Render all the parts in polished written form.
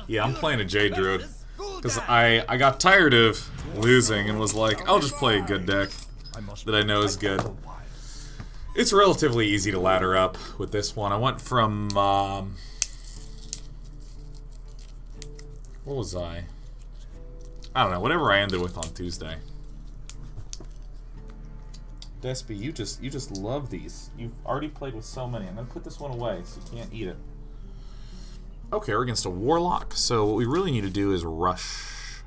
Yeah, I'm playing a Jade Druid. Because I got tired of losing and was like, I'll just play a good deck that I know is good. It's relatively easy to ladder up with this one. I went from, what was I? I don't know, whatever I ended with on Tuesday. Despy, you just love these. You've already played with so many. I'm going to put this one away so you can't eat it. Okay, we're against a Warlock, so what we really need to do is rush.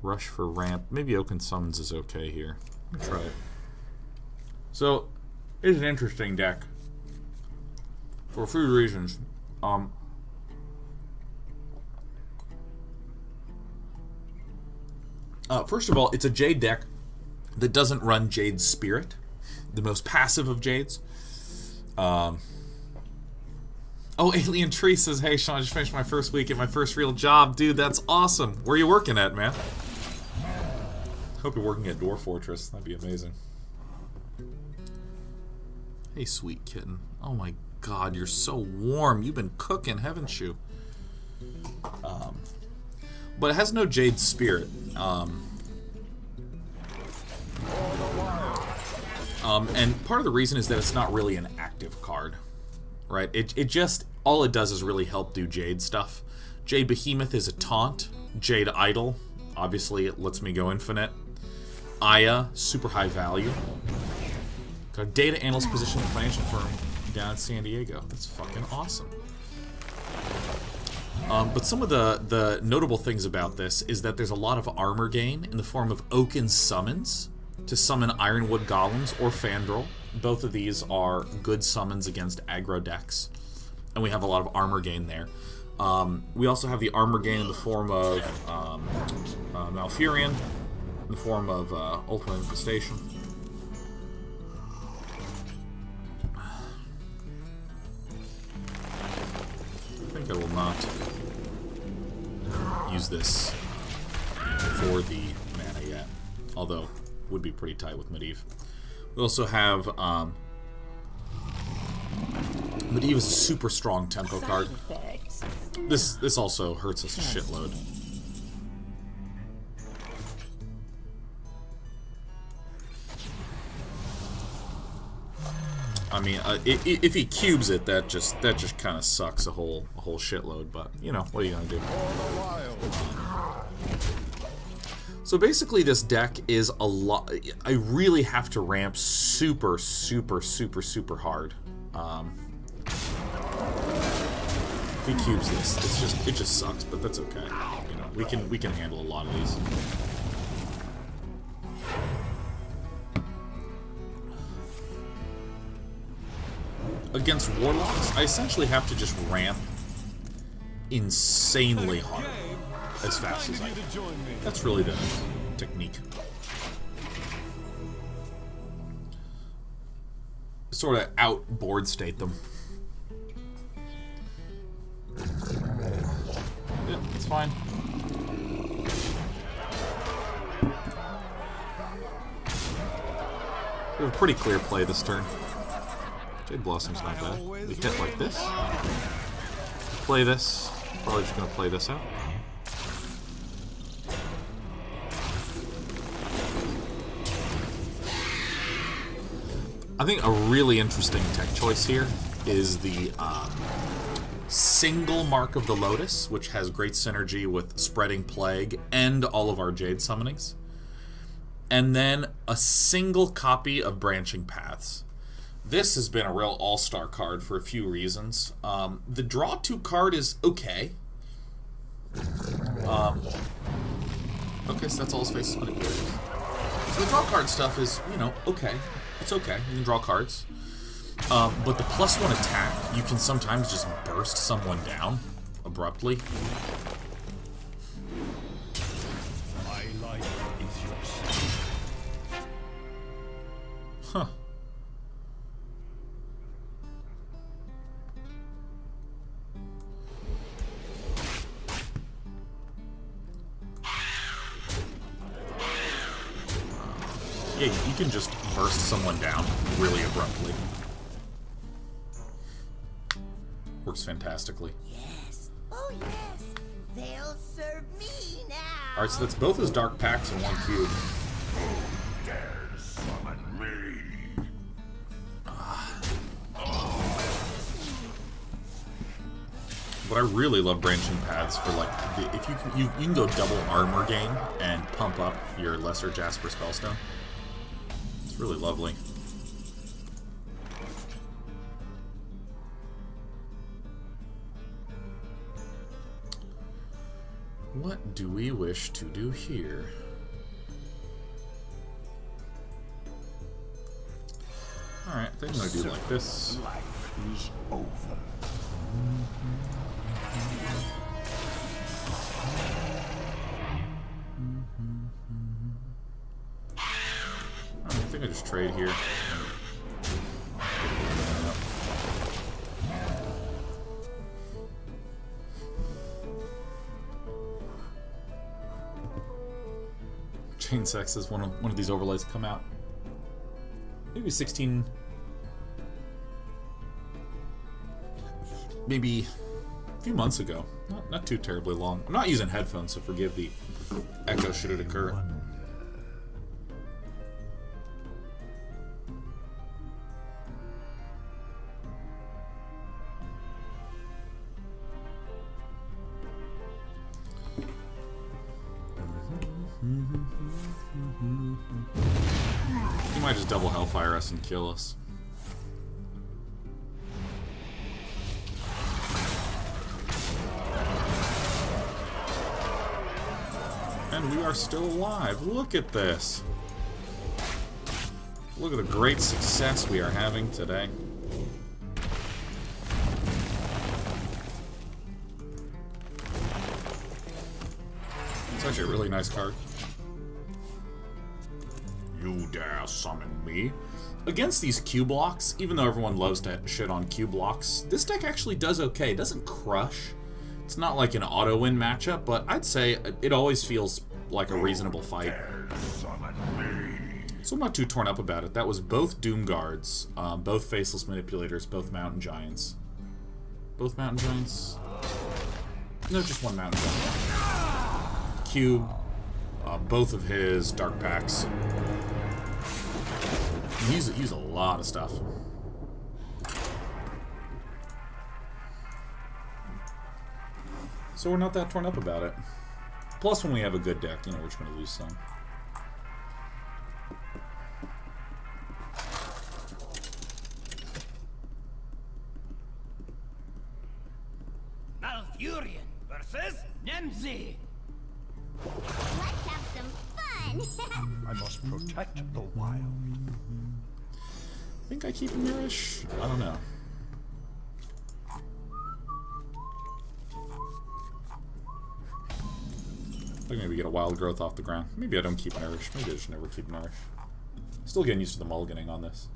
Rush for ramp. Maybe Oaken Summons is okay here. Let me try it. So, it's an interesting deck. For a few reasons. First of all, it's a Jade deck that doesn't run Jade's Spirit, the most passive of Jades. Oh, Alien Tree says, hey, Sean, I just finished my first week at my first real job. Dude, that's awesome. Where are you working at, man? Hope you're working at Dwarf Fortress. That'd be amazing. Hey, sweet kitten. Oh my god, you're so warm. You've been cooking, haven't you? But it has no Jade Spirit. And part of the reason is that it's not really an active card. Right? It just, all it does is really help do Jade stuff. Jade Behemoth is a taunt. Jade Idol, obviously it lets me go infinite. Aya, super high value. Got a data analyst position at a financial firm down in San Diego. That's fucking awesome. But some of the notable things about this is that there's a lot of armor gain in the form of Oaken Summons to summon Ironwood Golems or Fandral. Both of these are good summons against aggro decks, and we have a lot of armor gain there. We also have the armor gain in the form of Malfurion, in the form of Ultimate Infestation. I think I will not use this for the mana yet, although would be pretty tight with Medivh. We also have Medivh is a super strong tempo card. This also hurts us a shitload. I mean, if he cubes it, that just kind of sucks a whole shitload. But you know, what are you gonna do? So basically, this deck is a lot. I really have to ramp super hard. If he cubes this, it just sucks. But that's okay. You know, we can handle a lot of these. Against Warlocks, I essentially have to just ramp insanely hard as fast as I can. That's really the technique. Sort of outboard state them. Yeah, it's fine. We have a pretty clear play this turn. Jade Blossom's not bad. We hit like this. Play this. Probably just gonna play this out. I think a really interesting tech choice here is the single Mark of the Lotus, which has great synergy with Spreading Plague and all of our Jade summonings. And then a single copy of Branching Paths. This has been a real all-star card for a few reasons. The Draw 2 card is okay. Okay, so that's all his face is manipulated. So the draw card stuff is, you know, okay. It's okay. You can draw cards. But the +1 attack, you can sometimes just burst someone down abruptly. My life is yours. Huh. Yeah, you can just burst someone down really abruptly. Works fantastically. Yes, Oh yes, they'll serve me now. Alright, so that's both his dark packs in one cube. Dare summon me. But I really love branching paths for like if you can go double armor gain and pump up your lesser Jasper spellstone. It's really lovely. What do we wish to do here? Alright, I think I'm gonna do like this. Life is over. I think I just trade here. Chain Sex is one of these overlays come out. Maybe 16. Maybe a few months ago. Not too terribly long. I'm not using headphones, so forgive the echo should it occur. He might just double Hellfire us and kill us. And we are still alive. Look at this. Look at the great success we are having today. It's actually a really nice card. You dare summon me? Against these Q blocks, even though everyone loves to shit on Q blocks, this deck actually does okay. It doesn't crush. It's not like an auto-win matchup, but I'd say it always feels like a reasonable fight. So I'm not too torn up about it. That was both Doom Guards, both Faceless Manipulators, both Mountain Giants. Both Mountain Giants? No, just one Mountain Giant. Cube, both of his Dark Packs. He's a lot of stuff. So we're not that torn up about it. Plus, when we have a good deck, you know, we're just going to lose some. Malfurion versus Nemzi. Let's have some fun. I must protect the wild. I think I keep Nourish. I don't know. I think maybe get a Wild Growth off the ground. Maybe I don't keep Nourish. Maybe I just never keep Nourish. Still getting used to the mulliganing on this.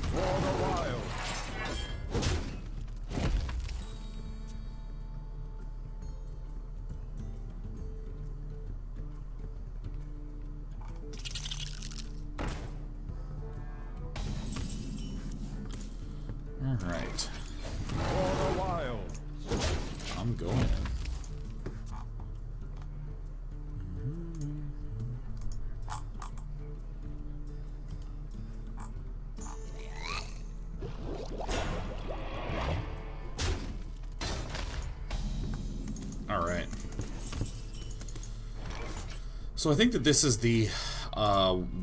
For the wild. Alright. For the wild. I'm going in. Alright. So I think that this is the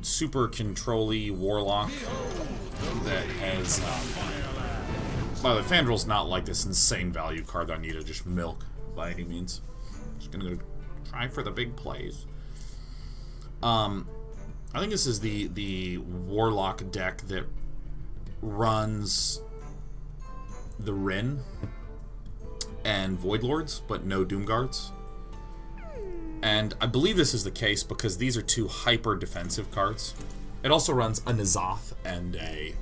super control-y Warlock that has... by the way, Fandrel's not like this insane value card that I need to just milk by any means. Just gonna try for the big plays. I think this is the Warlock deck that runs the Rin and Void Lords, but no Doom Guards. And I believe this is the case because these are two hyper defensive cards. It also runs a N'Zoth and a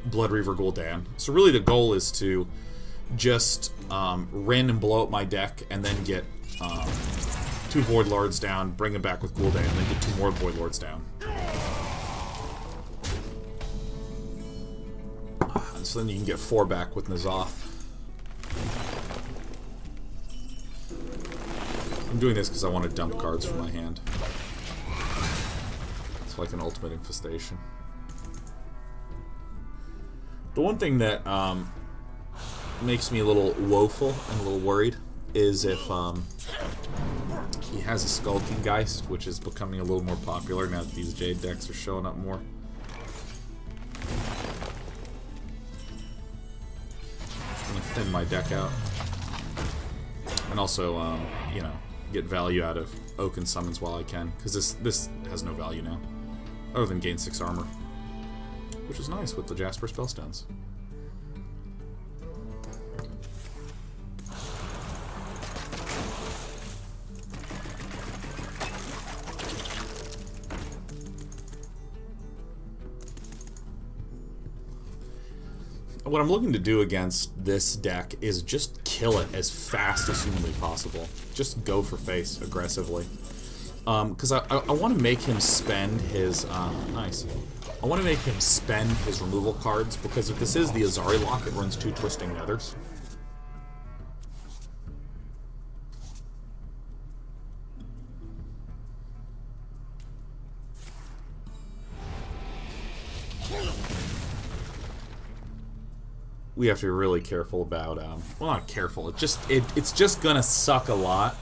Blood Reaver Gul'dan. So really the goal is to just Rin and blow up my deck and then get two Void Lords down, bring them back with Gul'dan, and then get two more Void Lords down. And so then you can get 4 back with N'Zoth. I'm doing this because I want to dump cards from my hand. It's like an ultimate infestation. The one thing that makes me a little woeful and a little worried is if he has a Skulking Geist, which is becoming a little more popular now that these Jade decks are showing up more. I'm gonna thin my deck out. And also, you know, get value out of Oaken Summons while I can, because this has no value now, other than gain 6 armor, which is nice with the Jasper Spellstones. What I'm looking to do against this deck is just kill it as fast as humanly possible. Just go for face aggressively. Because I want to make him spend his... nice. I want to make him spend his removal cards, because if this is the Azari lock, it runs 2 Twisting Nethers. We have to be really careful about, well, not careful, it's just gonna suck a lot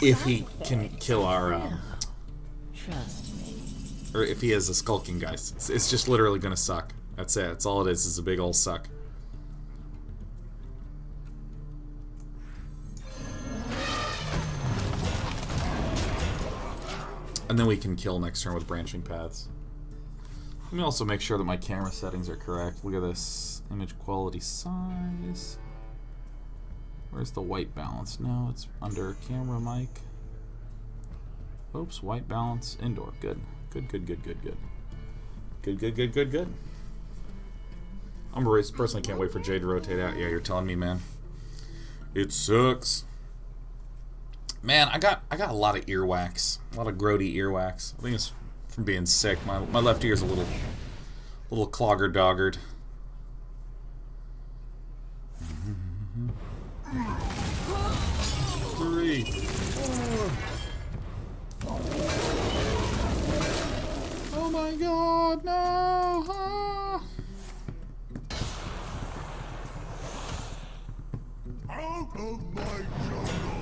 if he can kill our, Trust me. or if he has a Skulking Geist. It's just literally gonna suck. That's it, that's all it is a big ol' suck. And then we can kill next turn with Branching Paths. Let me also make sure that my camera settings are correct. Look at this. Image quality size. Where's the white balance? No, it's under camera mic. Oops, white balance indoor. Good. Good, good, good, good, good. Good, good, good, good, good. I'm personally can't wait for Jade to rotate out. Yeah, you're telling me, man. It sucks. Man, I got a lot of earwax. A lot of grody earwax. I think it's from being sick. My left ear's a little clogger-doggered. 3. Oh my god, no! Ah. Out of my jungle!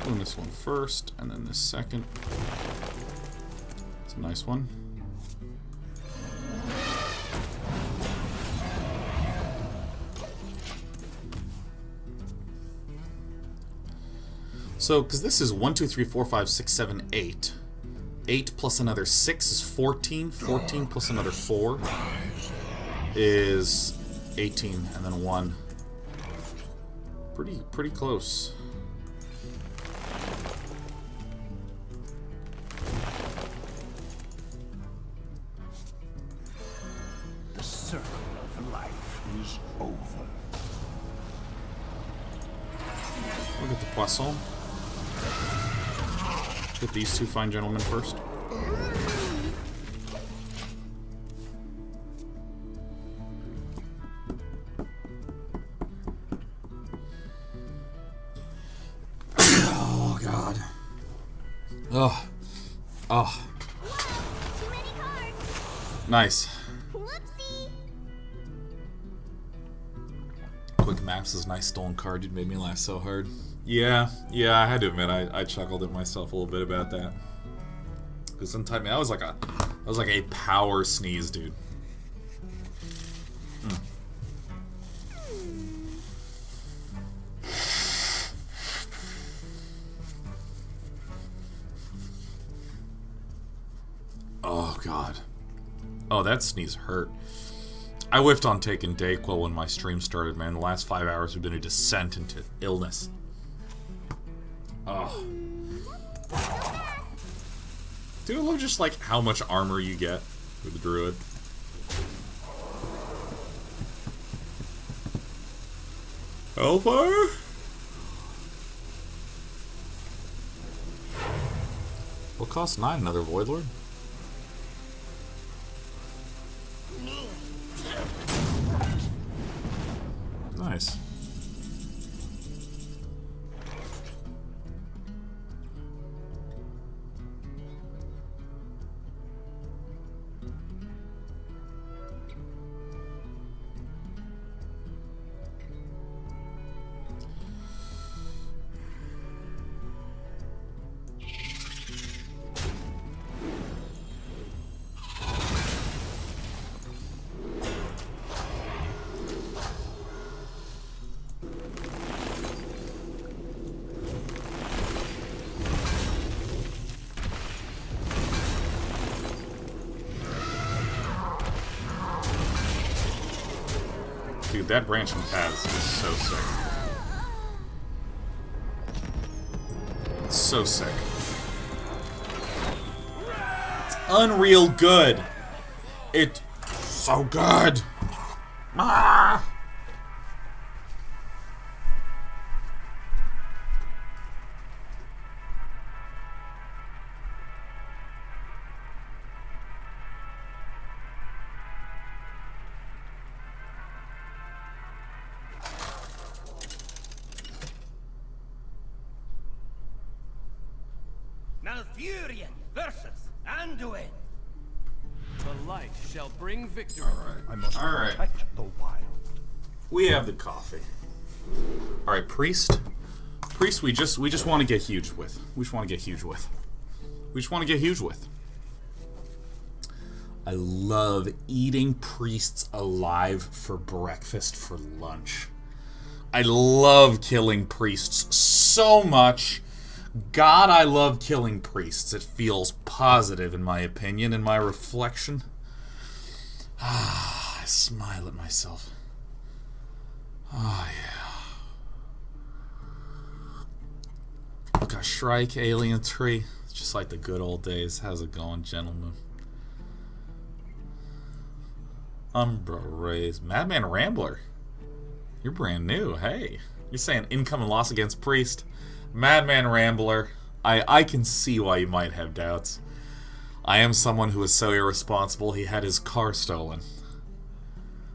Doing this one first, and then this second. It's a nice one. So, because this is 1, 2, 3, 4, 5, 6, 7, 8. 8 plus another 6 is 14. 14 plus another 4 is 18, and then 1. Pretty close. The circle of life is over. Look at the Poisson. Get these 2 fine gentlemen first. Oh, God. Oh. Oh. Too many cards. Nice. Whoopsie. Quick Maps is a nice stolen card. You'd made me laugh so hard. Yeah, I had to admit, I chuckled at myself a little bit about that. Because sometimes I was like a power sneeze, dude. Oh god. Oh, that sneeze hurt. I whiffed on taking Dayquil when my stream started, man. The last 5 hours have been a descent into illness. Oh. Dude, I love just like how much armor you get with the Druid. Hellfire? Cost 9, another Void Lord. Nice. Dude, that branch from Taz is so sick. It's so sick. It's unreal good. It's so good. Ah! Malfurion versus Anduin. The light shall bring victory. I must protect the wild. We have the coffee. All right, priest. Priest, we just want to get huge with. We just want to get huge with. We just want to get huge with. I love eating priests alive for breakfast for lunch. I love killing priests so much. God, I love killing priests. It feels positive, in my opinion, in my reflection. I smile at myself. Oh, yeah. Look, a Shrike Alien Tree. It's just like the good old days. How's it going, gentlemen? Umbra Rays. Madman Rambler. You're brand new. Hey. You're saying income and loss against Priest. Madman Rambler, I can see why you might have doubts. I am someone who is so irresponsible he had his car stolen.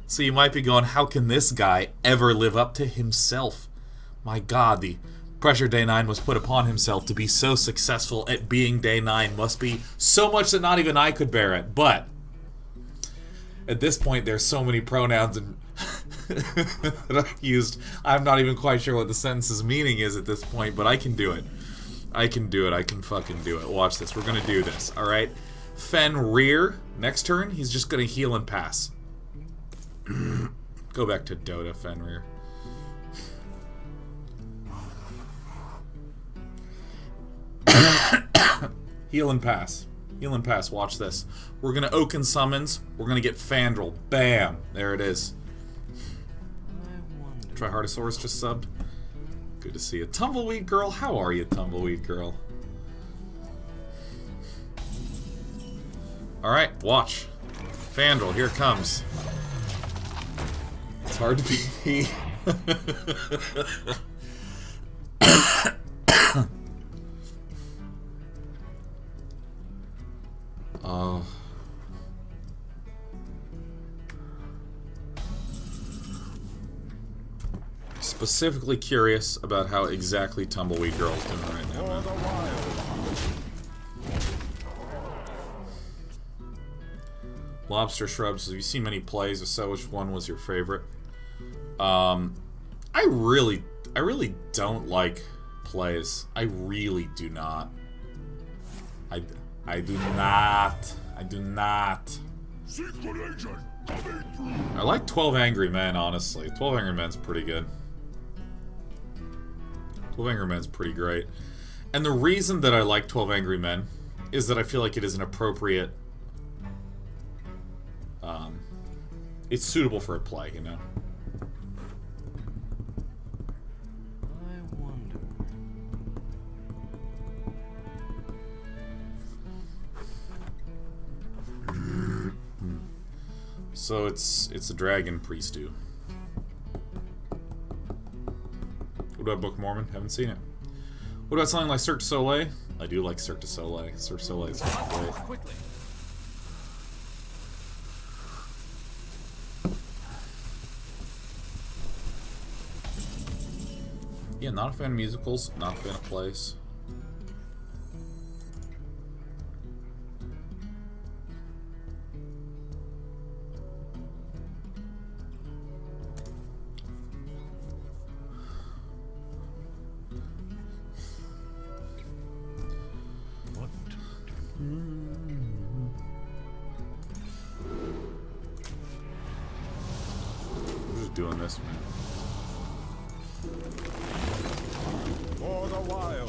So you might be going, how can this guy ever live up to himself? My god, the pressure Day 9 was put upon himself to be so successful at being Day 9 must be so much that not even I could bear it. But at this point, there's so many pronouns and that I've used. I'm not even quite sure what the sentence's meaning is at this point, but I can do it. I can do it. I can fucking do it. Watch this. We're gonna do this, alright? Fenrir, next turn, he's just gonna heal and pass. Go back to Dota, Fenrir. Heal and pass. Heal and pass. Watch this. We're gonna Oaken Summons. We're gonna get Fandral. Bam! There it is. Trihardosaurus just subbed. Good to see you. Tumbleweed Girl, how are you, Tumbleweed Girl? Alright, watch. Fandral, here it comes. It's hard to beat. Oh. Specifically curious about how exactly Tumbleweed Girl's doing right now, man. Lobster Shrubs, have you seen many plays? If so, which one was your favorite? I really don't like plays. I really do not. I do not. I do not. I like 12 Angry Men, honestly. 12 Angry Men's pretty good. 12 Angry Men's pretty great. And the reason that I like 12 Angry Men is that I feel like it is an appropriate... it's suitable for a play, you know? I wonder. So it's a dragon priest do. What about Book of Mormon? Haven't seen it. What about something like Cirque du Soleil? I do like Cirque du Soleil. Cirque du Soleil is great. Quickly. Yeah, not a fan of musicals, not a fan of plays. I'm just doing this, man.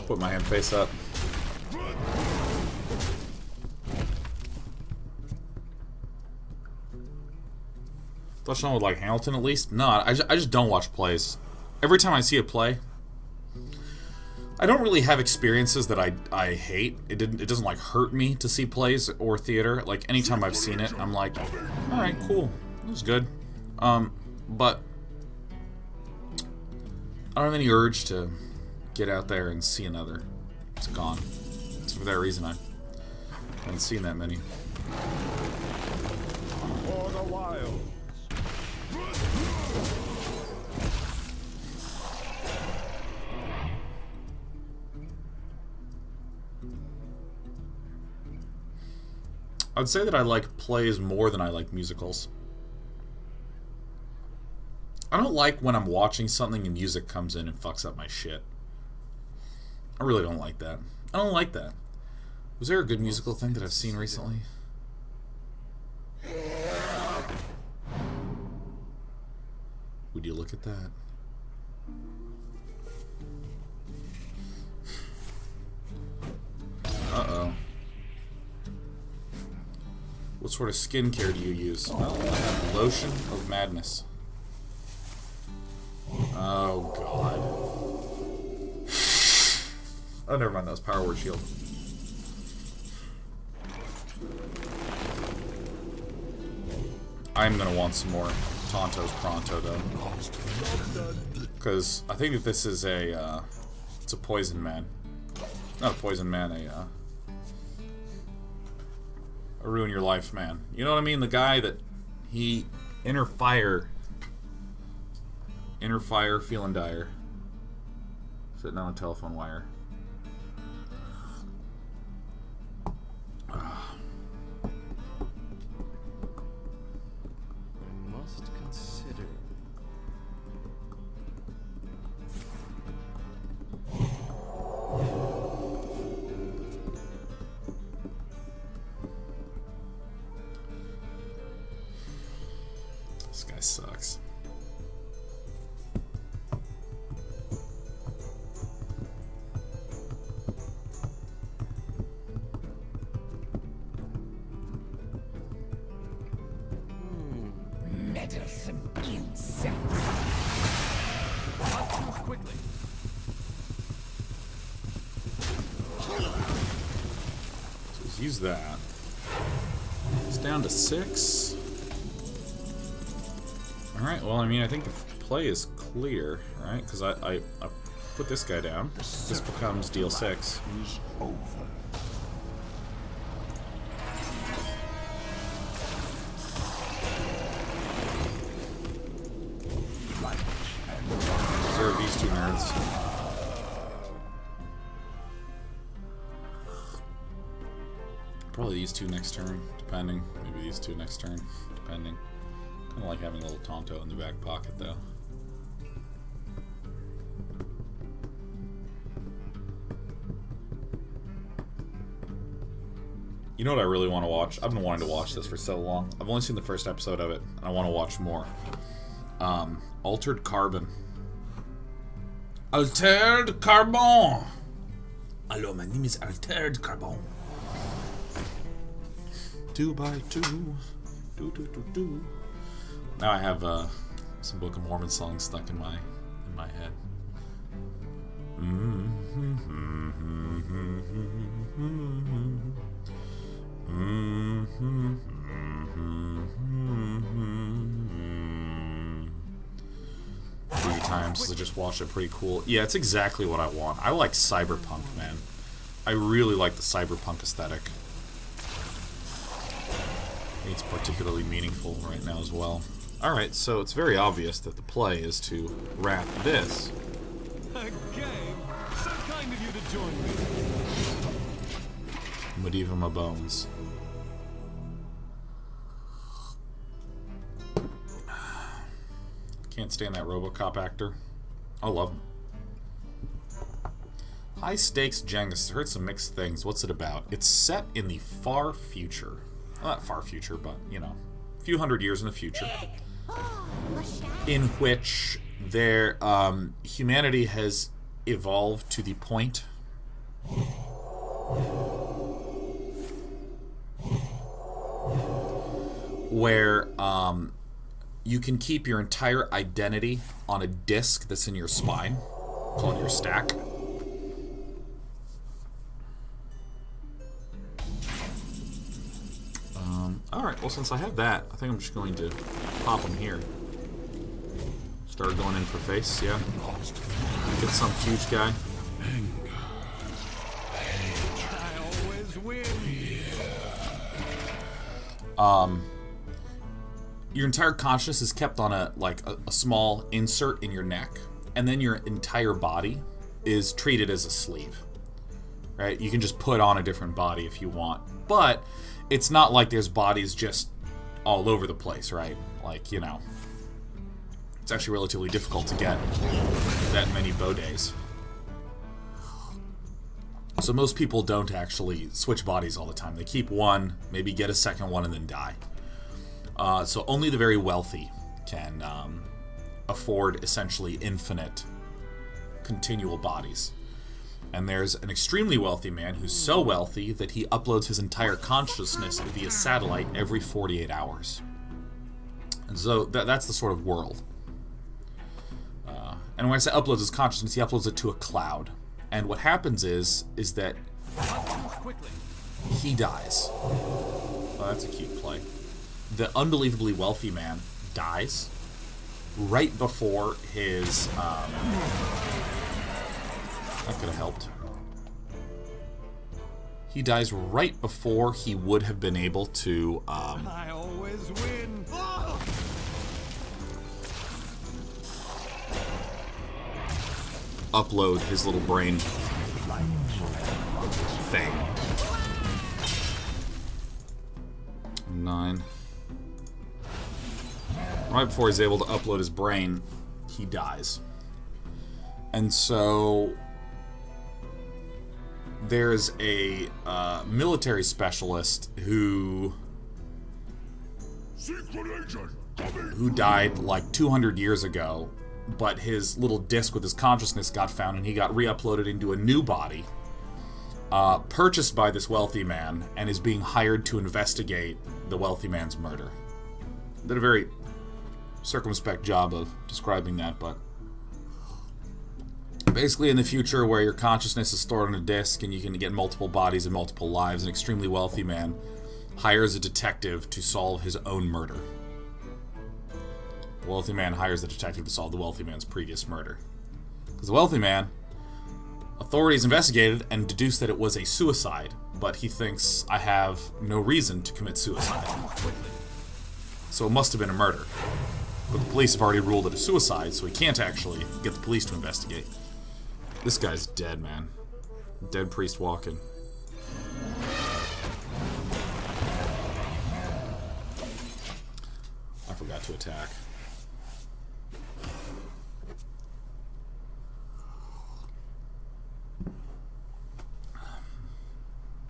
Put my hand face up. Touch on with like Hamilton at least? No, I just don't watch plays. Every time I see a play, I don't really have experiences that I hate. It doesn't like hurt me to see plays or theater. Like anytime I've seen it, I'm like, all right, cool, it was good. But I don't have any urge to get out there and see another. It's gone. It's for that reason I haven't seen that many. For the wild. I'd say that I like plays more than I like musicals. I don't like when I'm watching something and music comes in and fucks up my shit. I really don't like that. I don't like that. Was there a good musical thing that I've seen recently? Would you look at that? Uh-oh. What sort of skincare do you use? Well, I have lotion of madness. Oh, God. Oh, never mind. That was Power Word Shield. I'm going to want some more Tontos Pronto, though. Because I think that this is a, it's a poison man. Not a poison man, a ruin your life man. You know what I mean? The guy that he inner fire feeling dire, sitting on a telephone wire. I must consider. This guy sucks. Meddlesome insects. Not too quickly. So let's use that. It's down to 6. Alright, well, I mean, I think the play is clear, right? Because I put this guy down. This becomes deal 6. Is over. Serve these two nerds. Probably these two next turn, depending. Maybe these two next turn, depending. Kind of like having a little Tonto in the back pocket, though. You know what I really want to watch? I've been wanting to watch this for so long. I've only seen the first episode of it, and I want to watch more. Altered Carbon. Altered Carbon! Hello, my name is Altered Carbon. 2x2. Do. Now I have some Book of Mormon songs stuck in my head. times to just watch it. Pretty cool. Yeah, it's exactly what I want. I like Cyberpunk, man. I really like the Cyberpunk aesthetic. I think it's particularly meaningful right now as well. Alright, so it's very obvious that the play is to wrap this. A game? So kind of you to join me. Medieval my bones. Can't stand that RoboCop actor. I love him. High stakes Jenga. Heard some mixed things. What's it about? It's set in the far future. Well, not far future, but, you know, a few hundred years in the future. In which humanity has evolved to the point where you can keep your entire identity on a disc that's in your spine, called your stack. Alright, well, since I have that, I think I'm just going to pop him here. Start going in for face, yeah. Get some huge guy. I always win. Your entire consciousness is kept on a small insert in your neck, and then your entire body is treated as a sleeve. Right? You can just put on a different body if you want, but it's not like there's bodies just all over the place, right? Like, you know, it's actually relatively difficult to get that many bow days. So most people don't actually switch bodies all the time. They keep one, maybe get a second one, and then die. So only the very wealthy can afford essentially infinite continual bodies. And there's an extremely wealthy man who's so wealthy that he uploads his entire consciousness via satellite every 48 hours. And so that's the sort of world. And when I say uploads his consciousness, he uploads it to a cloud. And what happens is that he dies. Oh, that's a cute play. The unbelievably wealthy man dies right before his... that could have helped. He dies right before he would have been able to... I always win. upload his little brain thing. 9. Right before he's able to upload his brain, he dies. And so there's a military specialist who died like 200 years ago, but his little disc with his consciousness got found and he got re-uploaded into a new body, purchased by this wealthy man, and is being hired to investigate the wealthy man's murder. Did a very circumspect job of describing that, but basically in the future where your consciousness is stored on a disc and you can get multiple bodies and multiple lives, an extremely wealthy man hires a detective to solve his own murder. The wealthy man hires the detective to solve the wealthy man's previous murder. Because the wealthy man, authorities investigated and deduced that it was a suicide, but he thinks, I have no reason to commit suicide. So it must have been a murder. But the police have already ruled it a suicide, so he can't actually get the police to investigate. This guy's dead, man. Dead priest walking. I forgot to attack.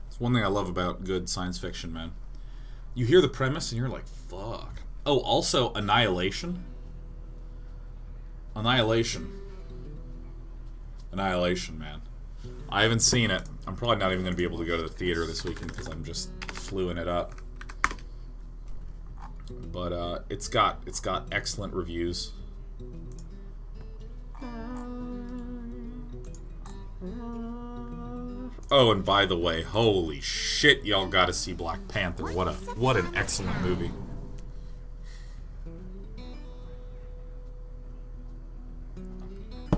It's one thing I love about good science fiction, man. You hear the premise and you're like, fuck. Oh, also Annihilation. Annihilation, man. I haven't seen it. I'm probably not even going to be able to go to the theater this weekend because I'm just fluing it up. But it's got excellent reviews. Oh, and by the way, holy shit, y'all got to see Black Panther. What an excellent movie.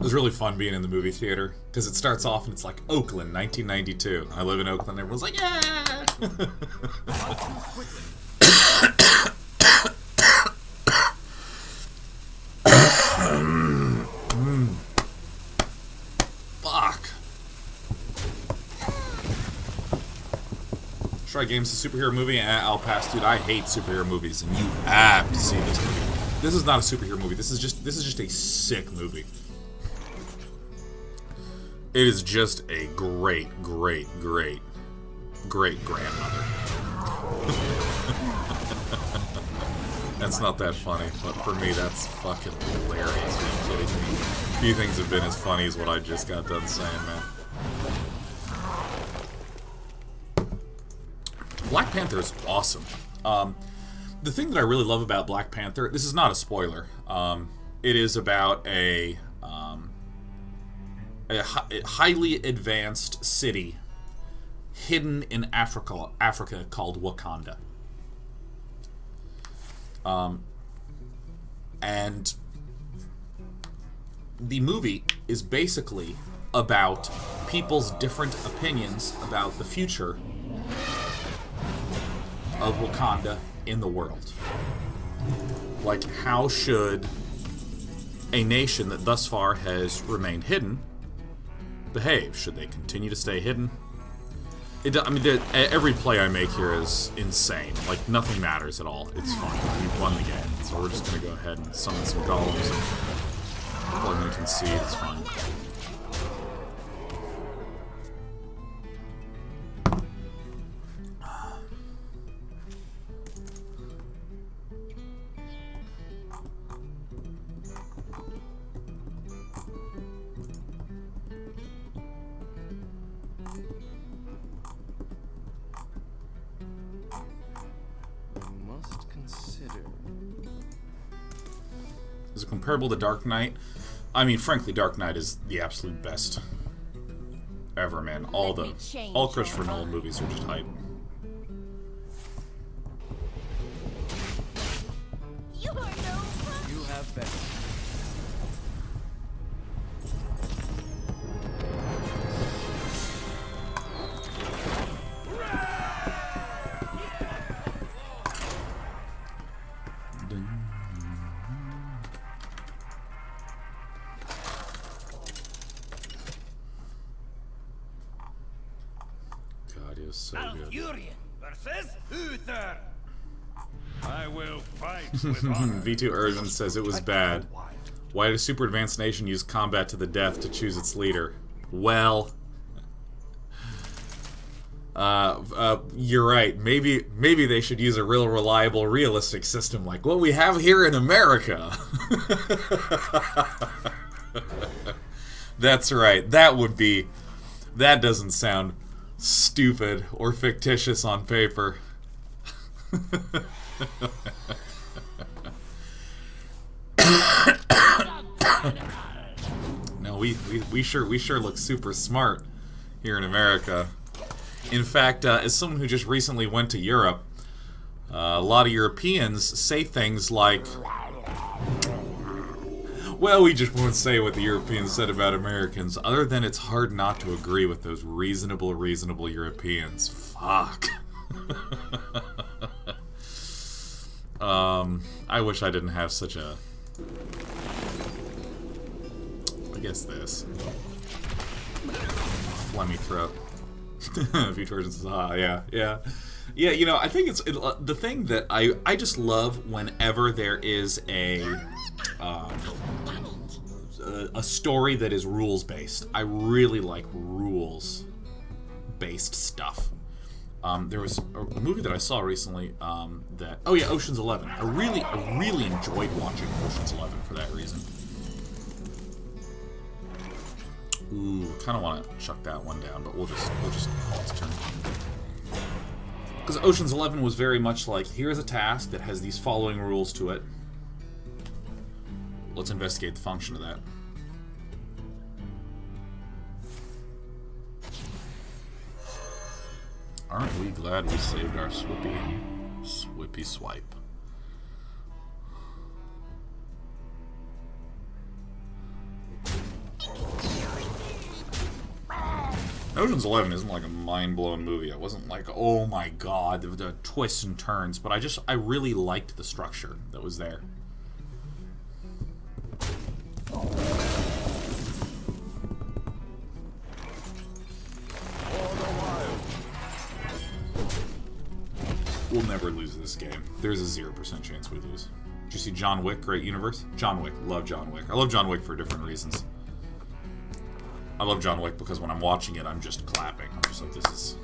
It was really fun being in the movie theater, because it starts off and it's like, Oakland, 1992. I live in Oakland, and everyone's like, yeah! Fuck. Try Games, a superhero movie? I'll pass, dude. I hate superhero movies, and you have to see this movie. This is not a superhero movie. This is just a sick movie. It is just a great, great, great, great grandmother. That's not that funny, but for me, that's fucking hilarious. Are you kidding me? Few things have been as funny as what I just got done saying, man. Black Panther is awesome. The thing that I really love about Black Panther, this is not a spoiler. It is about a highly advanced city hidden in Africa called Wakanda. And the movie is basically about people's different opinions about the future of Wakanda in the world. Like, how should a nation that thus far has remained hidden behave? Should they continue to stay hidden? Every play I make here is insane. Like, nothing matters at all. It's fun. We've won the game. So we're just gonna go ahead and summon some golems and plug them and concede. It's fun. Is it comparable to Dark Knight? I mean, frankly, Dark Knight is the absolute best ever, man. All Christopher Nolan movies are just hype. You have better. So good. Versus Uther. I will fight with honor. V2 Urban says it was bad. Why did a super advanced nation use combat to the death to choose its leader? Well, you're right. Maybe they should use a real reliable, realistic system like what we have here in America. That's right. That doesn't sound stupid or fictitious on paper. No, we sure look super smart here in America. In fact, as someone who just recently went to Europe, a lot of Europeans say things like, well, we just won't say what the Europeans said about Americans, other than it's hard not to agree with those reasonable Europeans. Fuck. I wish I didn't have such a... I guess this. Phlegmy throat. Victoria says, yeah. Yeah, you know, I think it's... the thing that I just love whenever there is a story that is rules-based. I really like rules-based stuff. There was a movie that I saw recently that... Oh yeah, Ocean's 11. I really enjoyed watching Ocean's 11 for that reason. Ooh, kind of want to chuck that one down, but we'll just call its turn. Because Ocean's 11 was very much like, here's a task that has these following rules to it. Let's investigate the function of that. Aren't we glad we saved our swippy swipe? Ocean's 11 isn't like a mind-blowing movie. I wasn't like, oh my god, the twists and turns, but I really liked the structure that was there. We'll never lose this game. There's a 0% chance we lose. Did you see John Wick? Great universe. John Wick. Love John Wick. I love John Wick for different reasons. I love John Wick because when I'm watching it, I'm just clapping. I'm just like, this is...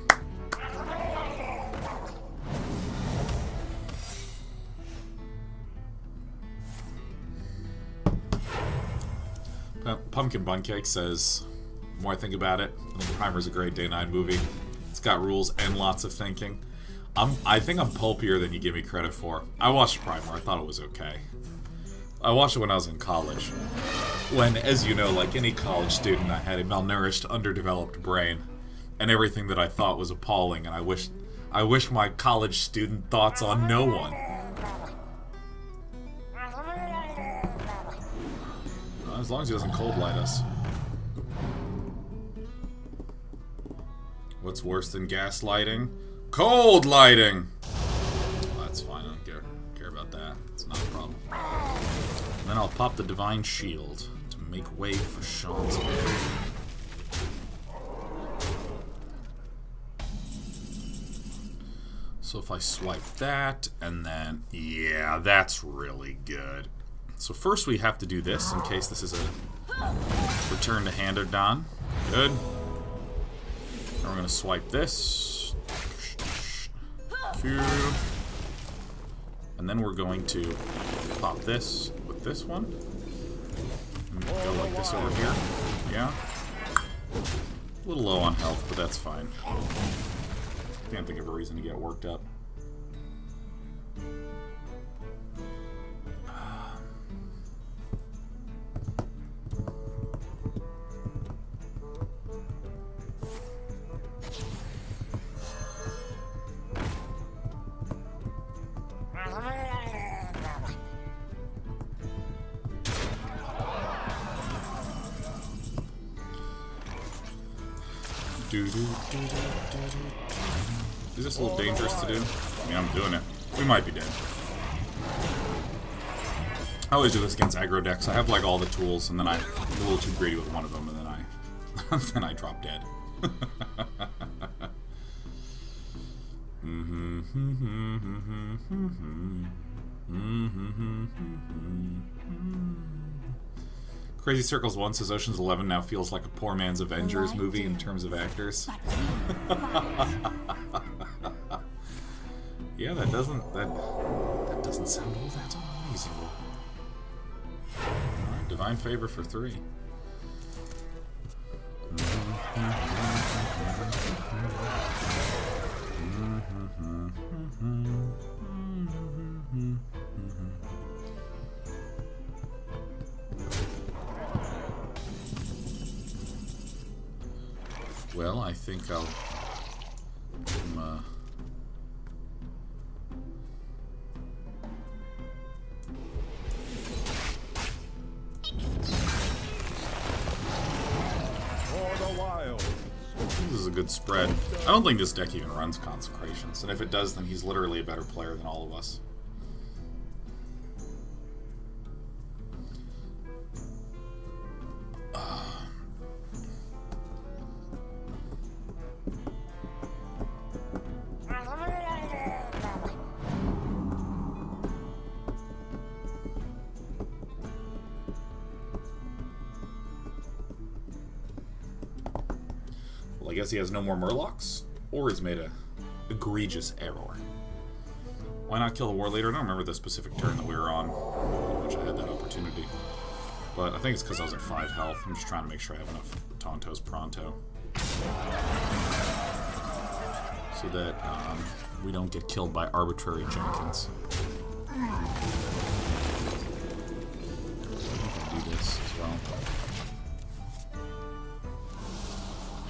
Pumpkin Bun Cake says, the more I think about it, I think Primer's a great day 9 movie. It's got rules and lots of thinking. I think I'm pulpier than you give me credit for. I watched Primer. I thought it was okay. I watched it when I was in college. When, as you know, like any college student, I had a malnourished, underdeveloped brain. And everything that I thought was appalling, and I wish my college student thoughts on no one. As long as he doesn't cold light us. What's worse than gaslighting? Cold lighting! Well, that's fine, I don't care about that. It's not a problem. And then I'll pop the Divine Shield to make way for Sean's move. So if I swipe that, and then... yeah, that's really good. So first we have to do this, in case this is a return to hand or Don. Good. Then we're going to swipe this. Q. And then we're going to pop this with this one. And go like this over here. Yeah. A little low on health, but that's fine. Can't think of a reason to get worked up. Is this a little dangerous to do? I mean, I'm doing it. We might be dead. I always do this against aggro decks. I have like all the tools, and then I'm a little too greedy with one of them, and then then I drop dead. Crazy Circles 1 says Ocean's 11 now feels like a poor man's Avengers movie in terms of actors. Yeah, that doesn't sound all that unreasonable. Alright, Divine Favor for 3. Well, I think I'll... This is a good spread. I don't think this deck even runs Consecrations, and if it does, then he's literally a better player than all of us. I guess he has no more Murlocs, or he's made a egregious error. Why not kill the War Leader? I don't remember the specific turn that we were on, which I had that opportunity. But I think it's because I was at 5 health. I'm just trying to make sure I have enough Tontos Pronto. So that we don't get killed by arbitrary Jenkins. Do this as well.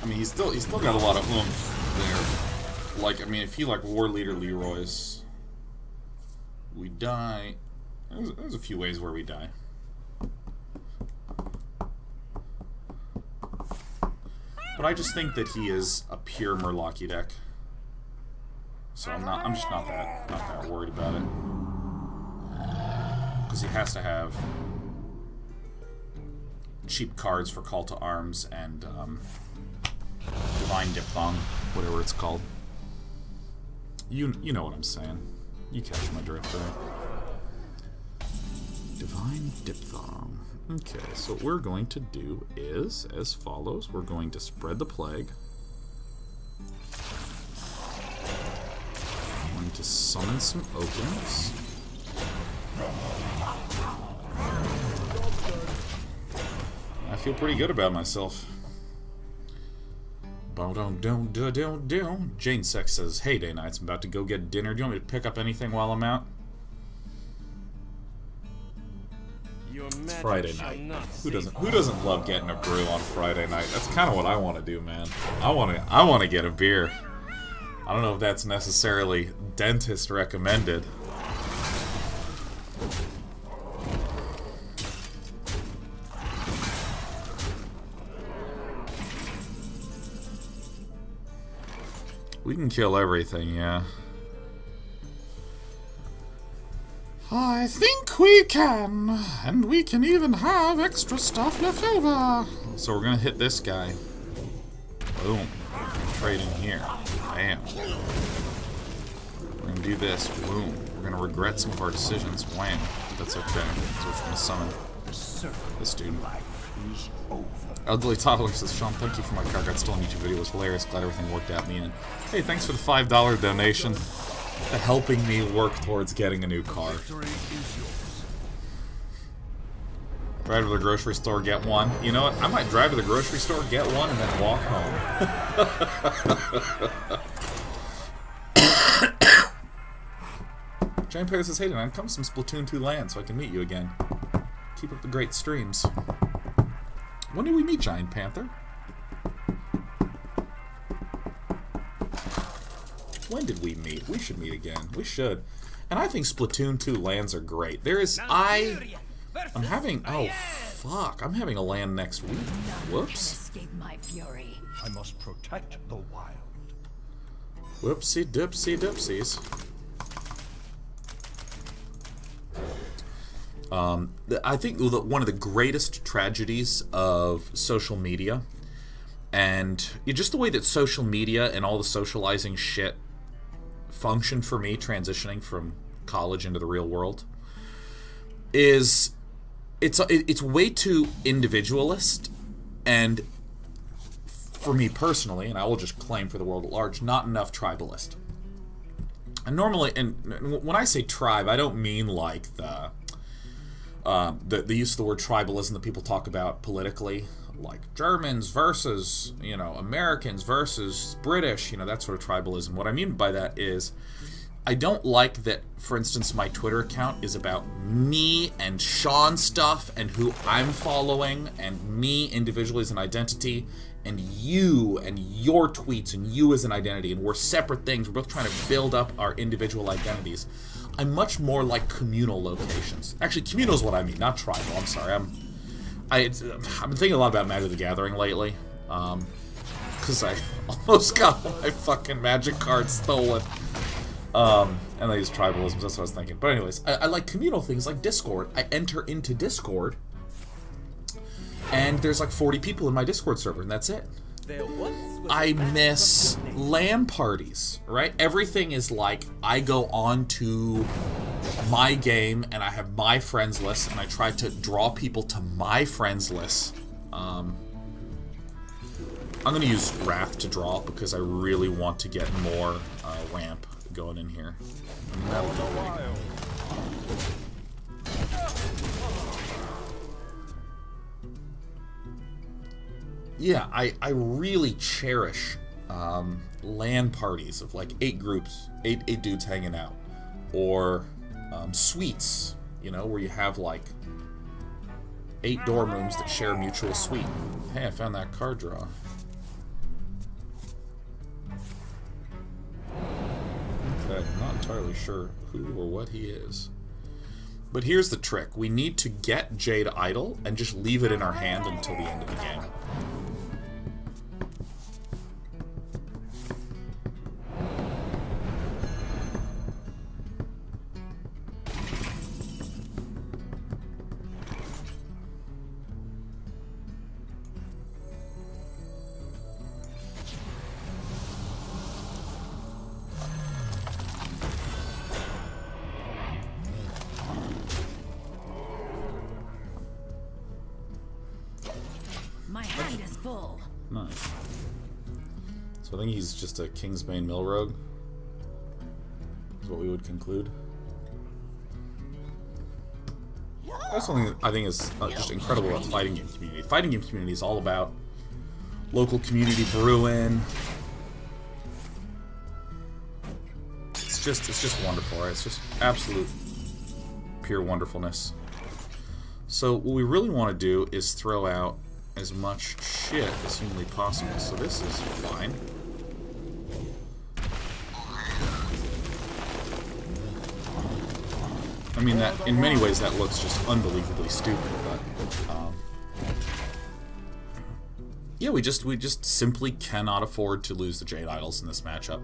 I mean, he's still got a lot of oomph there. Like, I mean, if he like War Leader Leroy's, we die. There's a few ways where we die. But I just think that he is a pure Murloc deck. So I'm just not that worried about it. Because he has to have cheap cards for Call to Arms and Divine Diphthong, whatever it's called. You know what I'm saying. You catch my drift there. Divine Diphthong. Okay, so what we're going to do is as follows. We're going to spread the plague. I'm going to summon some Okins. I feel pretty good about myself. Jane Sex says, "Hey, Day Nights, I'm about to go get dinner. Do you want me to pick up anything while I'm out?" It's Friday night. Who doesn't love getting a brew on Friday night? That's kind of what I want to do, man. I want to get a beer. I don't know if that's necessarily dentist recommended. We can kill everything, yeah. I think we can, and we can even have extra stuff left over. So we're gonna hit this guy. Boom. Trade in here. Bam. We're gonna do this. Boom. We're gonna regret some of our decisions. Wham. That's okay. So we're just gonna summon this dude. Elderly Toddler says, "Sean, thank you for my card. Got stolen YouTube video. It was hilarious. Glad everything worked out in the end." Hey, thanks for the $5 donation. Helping me work towards getting a new car. Drive to the grocery store, get one. You know what? I might drive to the grocery store, get one, and then walk home. Giant Panther says, "Hey, tonight, come some Splatoon 2 LAN so I can meet you again. Keep up the great streams." When did we meet, Giant Panther? When did we meet? We should meet again. We should. And I think Splatoon 2 LANs are great. I'm having... Oh, fuck. I'm having a LAN next week. Whoops. I must protect the wild. Whoopsie doopsie doopsies. I think one of the greatest tragedies of social media, and just the way that social media and all the socializing shit function for me, transitioning from college into the real world, is it's way too individualist, and for me personally, and I will just claim for the world at large, not enough tribalist. And normally, and when I say tribe, I don't mean like the use of the word tribalism that people talk about politically, like Germans versus, Americans versus British, that sort of tribalism. What I mean by that is, I don't like that, for instance, my Twitter account is about me and Sean stuff and who I'm following and me individually as an identity and you and your tweets and you as an identity, and we're separate things. We're both trying to build up our individual identities. I'm much more like communal locations. Actually, communal is what I mean, not tribal. I'm sorry. I've been thinking a lot about Magic the Gathering lately, because I almost got my fucking Magic cards stolen. And I use tribalism, that's what I was thinking. But anyways, I like communal things like Discord. I enter into Discord, and there's like 40 people in my Discord server, and that's it. I miss LAN parties, right? Everything is like, I go on to my game, and I have my friends list, and I try to draw people to my friends list. I'm going to use Wrath to draw, because I really want to get more ramp going in here. That'll be big. Yeah, I really cherish LAN parties of like 8 groups, 8 dudes hanging out, or suites, where you have like 8 dorm rooms that share a mutual suite. Hey, I found that card draw. Okay, I'm not entirely sure who or what he is. But here's the trick. We need to get Jade idle and just leave it in our hand until the end of the game. So I think he's just a Kingsbane Rogue. Is what we would conclude. That's something that I think is just incredible about the fighting game community. The fighting game community is all about local community brewing. It's just wonderful, right? It's just absolute pure wonderfulness. So what we really want to do is throw out as much shit as humanly possible. So this is fine. I mean, that in many ways that looks just unbelievably stupid, but yeah, we just simply cannot afford to lose the Jade Idols in this matchup.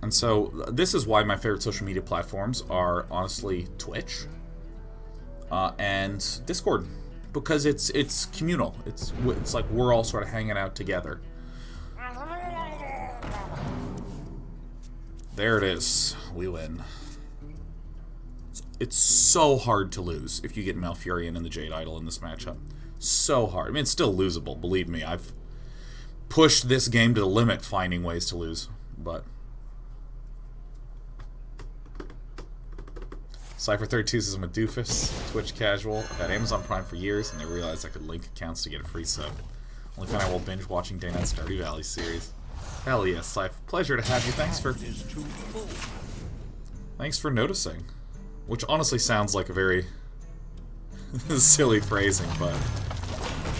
And so this is why my favorite social media platforms are honestly Twitch and Discord, because it's communal. It's like we're all sort of hanging out together. There it is. We win. It's so hard to lose if you get Malfurion and the Jade Idol in this matchup. So hard. I mean, it's still losable, believe me. I've pushed this game to the limit finding ways to lose, but... Cypher32 says I'm a doofus, Twitch casual. I've had Amazon Prime for years, and I realized I could link accounts to get a free sub. Only found out while binge watching Day Night Stardew Valley series. Hell yes, Cypher. Pleasure to have you. Thanks for noticing. Which honestly sounds like a very silly phrasing, but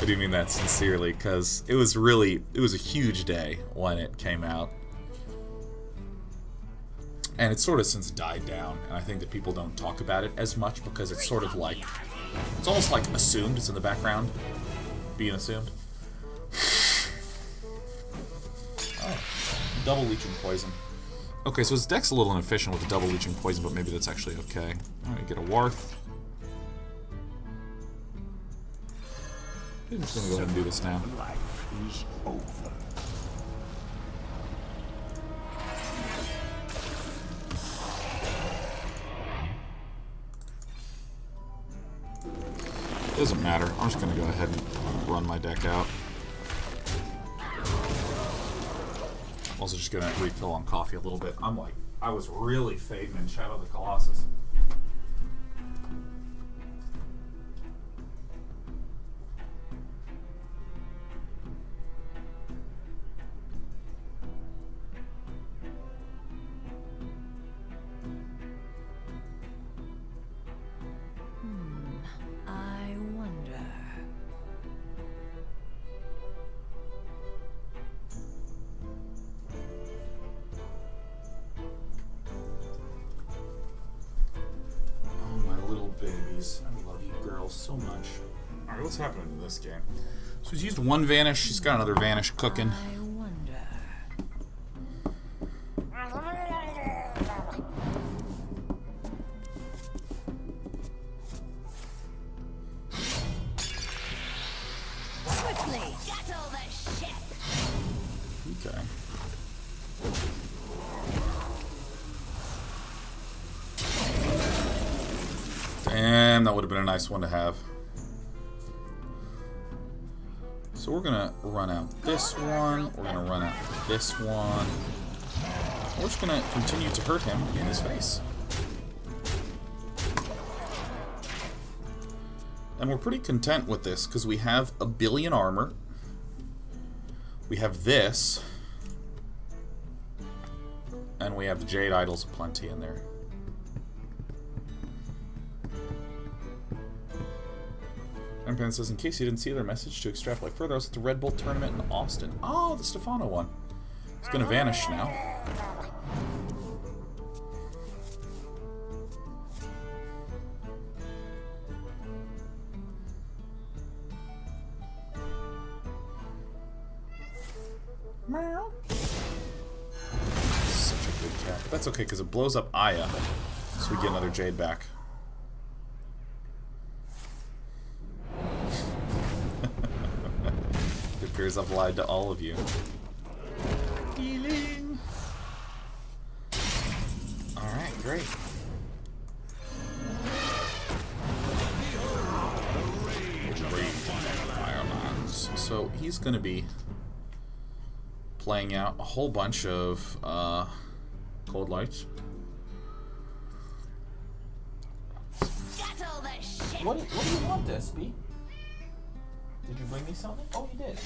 I do mean that sincerely, because it was a huge day when it came out. And it's sort of since died down, and I think that people don't talk about it as much because it's sort of like, it's almost like assumed, it's in the background, being assumed. Oh, double leeching poison. Okay, so his deck's a little inefficient with the double leeching poison, but maybe that's actually okay. Alright, get a Warth. I'm just gonna go ahead and do this now. Life is over. Doesn't matter. I'm just gonna go ahead and run my deck out. Also just gonna refill on coffee a little bit. I was really fading in Shadow of the Colossus. I wonder. Oh, my little babies. I love you girls so much. Alright, what's happening in this game? So he's used one Vanish. She's got another Vanish cooking. I wonder. Quickly, scuttle the ship. Okay. Damn, that would have been a nice one to have. So we're gonna run out this one, we're gonna run out this one. We're just gonna continue to hurt him in his face. And we're pretty content with this, because we have a billion armor. We have this. And we have the Jade Idols aplenty in there. Pen says, in case you didn't see their message, to extrapolate further, I was at the Red Bull tournament in Austin. Oh, the Stefano one. It's gonna vanish now. Meow. Such a good cat. But that's okay, because it blows up Aya. So we get another Jade back. It appears I've lied to all of you. Healing. Alright, great. So he's going to be playing out a whole bunch of cold lights. Scuttle the shit. What do you want, SB? Did you bring me something? Oh, you did.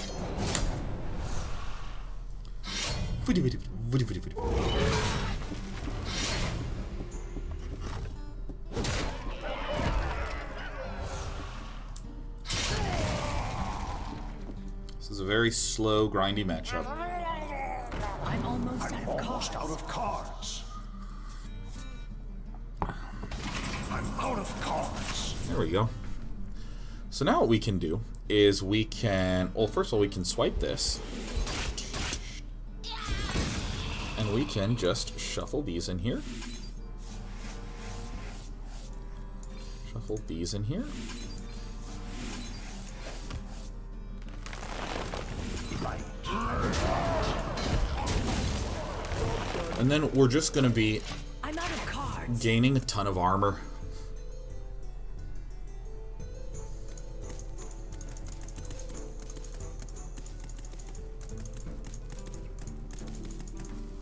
This is a very slow, grindy matchup. I'm almost out of Almost cards. out of cards. I'm out of cards. There we go. So now what we can do is we can... Well, first of all, we can swipe this. And we can just shuffle these in here. Shuffle these in here. And then we're just going to be I'm out of cards. gaining a ton of armor.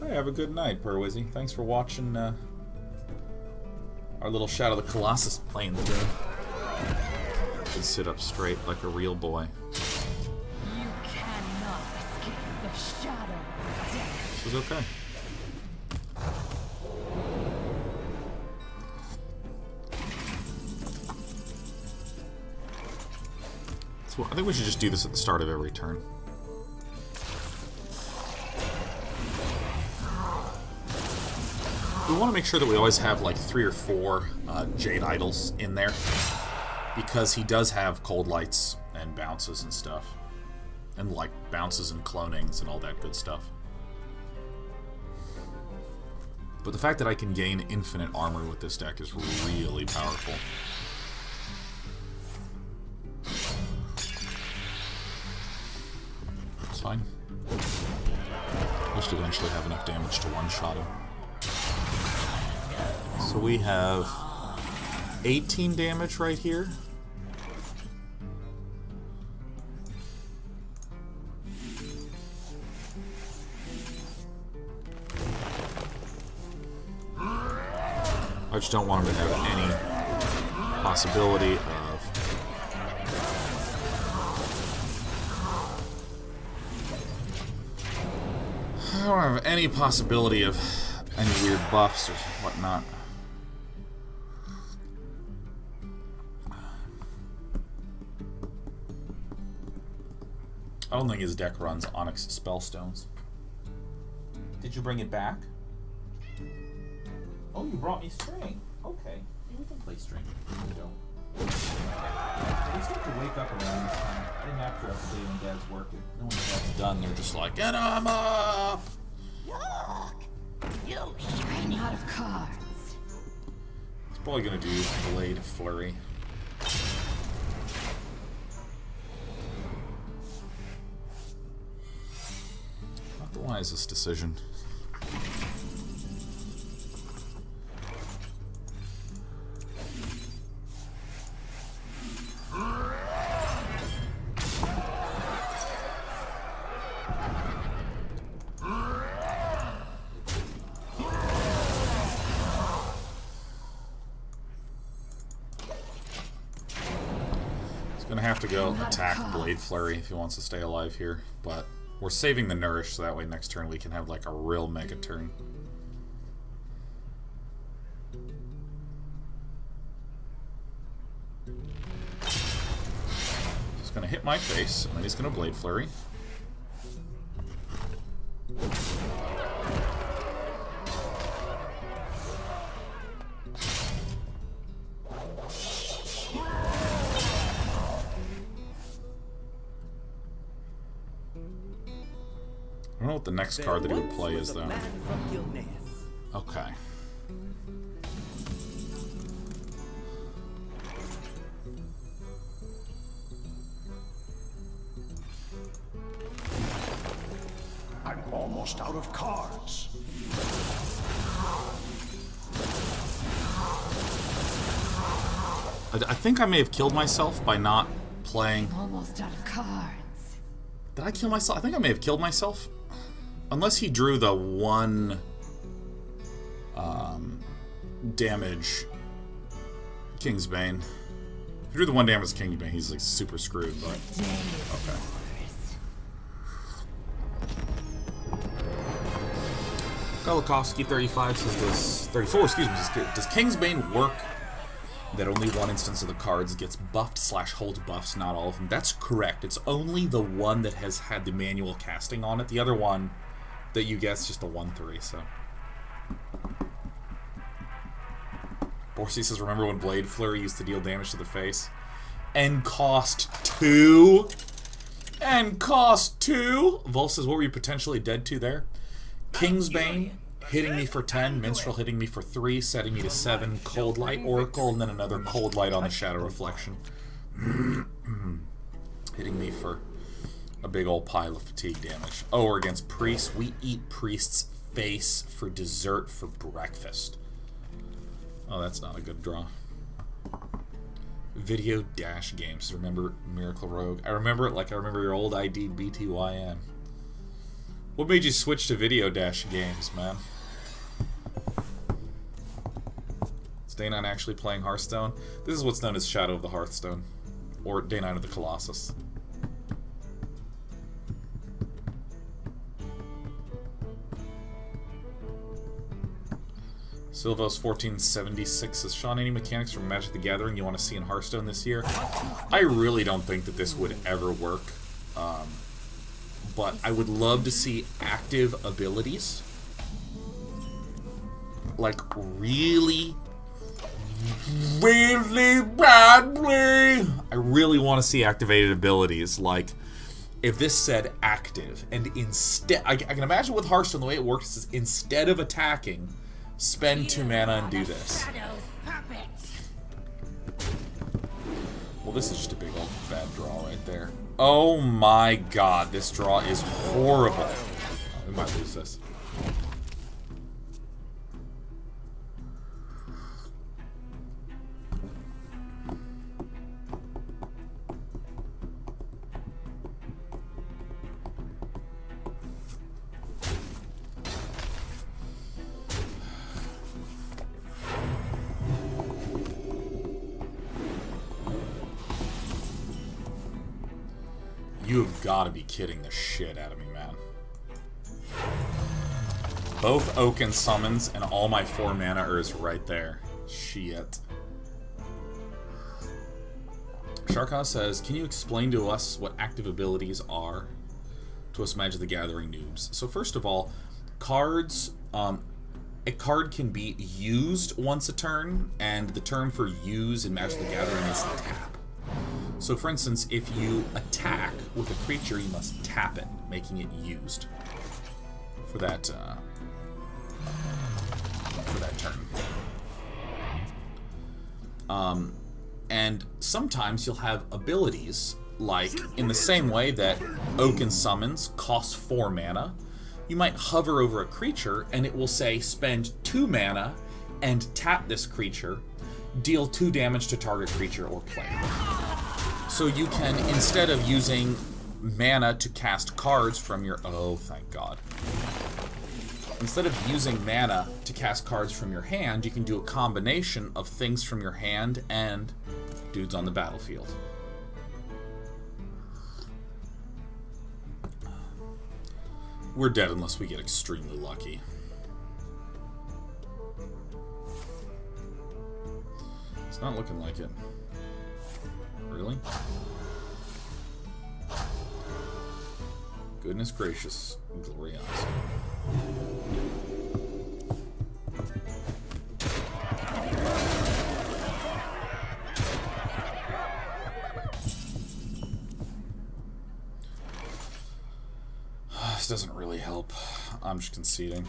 Hey, have a good night, Perwizzy. Thanks for watching our little Shadow of the Colossus playing through. Can sit up straight like a real boy. You cannot escape the shadow of death. This is okay. So I think we should just do this at the start of every turn. We want to make sure that we always have like 3 or 4 Jade Idols in there, because he does have cold lights and bounces and stuff, and like bounces and clonings and all that good stuff. But the fact that I can gain infinite armor with this deck is really powerful. It's fine. I should eventually have enough damage to one-shot him. So we have 18 damage right here. I just don't want him to have any possibility of... I don't have any possibility of any weird buffs or whatnot. I don't think his deck runs Onyx Spellstones. Did you bring it back? Oh, you brought me string. Okay, maybe we can play string. We don't. They start to wake up around this time. Then after us day when Dad's working. Then when Dad's done, they're just like, get him up! Look, you I'm shiny. out of cards. He's probably gonna do Blade Flurry. Not the wisest decision. Gonna have to go attack Blade Flurry if he wants to stay alive here, but we're saving the Nourish so that way next turn we can have like a real mega turn. He's gonna hit my face, and then he's gonna Blade Flurry. I don't know what the next card that he would play is, though. Okay. I'm almost out of cards. I think I may have killed myself by not playing Almost out of cards. Did I kill myself? I think I may have killed myself. Unless he drew the one damage Kingsbane. If he drew the one damage Kingsbane, he's like super screwed, but okay. Golikovsky 35 says this 34, excuse me, does Kingsbane work that only one instance of the cards gets buffed / holds buffs, not all of them? That's correct. It's only the one that has had the manual casting on it. The other one that you get is just a 1/3, so. Borsey says, remember when Blade Flurry used to deal damage to the face? And cost 2? And cost 2? Volf says, what were you potentially dead to there? Kingsbane hitting me for 10, Minstrel hitting me for 3, setting me to 7, Cold Light Oracle, and then another Cold Light on the Shadow Reflection. Hitting me for a big old pile of fatigue damage. Oh, we're against Priest. We eat Priest's face for dessert for breakfast. Oh, that's not a good draw. Video Dash Games. Remember Miracle Rogue? I remember it like I remember your old ID BTYN. What made you switch to Video Dash Games, man? Is Day 9 actually playing Hearthstone? This is what's known as Shadow of the Hearthstone. Or Day 9 of the Colossus. Silvos1476 says, Sean, any mechanics from Magic the Gathering you want to see in Hearthstone this year? I really don't think that this would ever work. But I would love to see active abilities. Like, really badly. I really want to see activated abilities. Like, if this said active, and instead... I can imagine with Hearthstone, the way it works is instead of attacking, spend 2 mana and do this. Well, this is just a big old bad draw right there. Oh my god, this draw is horrible. Oh, we might lose this. You have got to be kidding the shit out of me, man. Both Oaken summons and all my 4 mana is right there. Shit. Sharkha says, can you explain to us what active abilities are to us Magic the Gathering noobs? So first of all, cards, a card can be used once a turn, and the term for use in Magic the Gathering is tap. So for instance, if you attack with a creature, you must tap it, making it used for that turn. And sometimes you'll have abilities, like in the same way that Oaken Summons costs 4 mana, you might hover over a creature and it will say spend 2 mana and tap this creature, deal 2 damage to target creature or player. So you can, instead of using mana to cast cards from your... Oh, thank God. Instead of using mana to cast cards from your hand, you can do a combination of things from your hand and dudes on the battlefield. We're dead unless we get extremely lucky. It's not looking like it. Really? Goodness gracious, Glorious. This doesn't really help. I'm just conceding.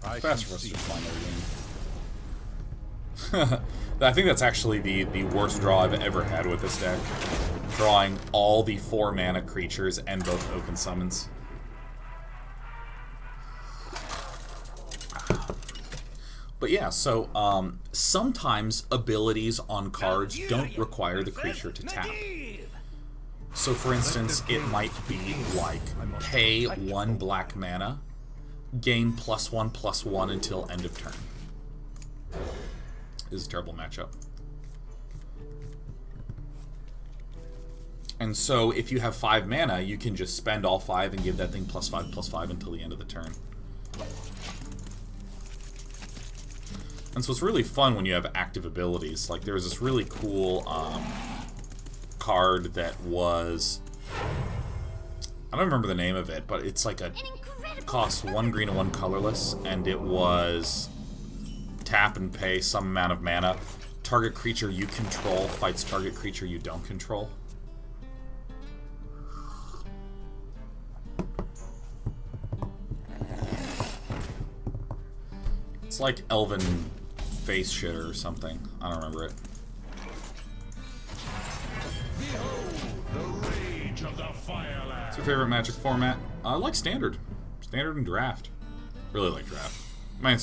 Faster for us to find everything. I think that's actually the worst draw I've ever had with this deck. Drawing all the 4 mana creatures and both Oaken Summons. But yeah, so sometimes abilities on cards don't require the creature to tap. So for instance, it might be like pay 1 black mana, gain +1/+1 until end of turn. This is a terrible matchup. And so if you have 5 mana, you can just spend all 5 and give that thing +5/+5 until the end of the turn. And so it's really fun when you have active abilities. Like there's this really cool card that was, I don't remember the name of it, but it's like costs 1 green and 1 colorless, and it was tap and pay some amount of mana. Target creature you control fights target creature you don't control. It's like Elven Face Shitter or something. I don't remember it. What's your favorite Magic format? I like Standard. Standard and Draft. Really like Draft. My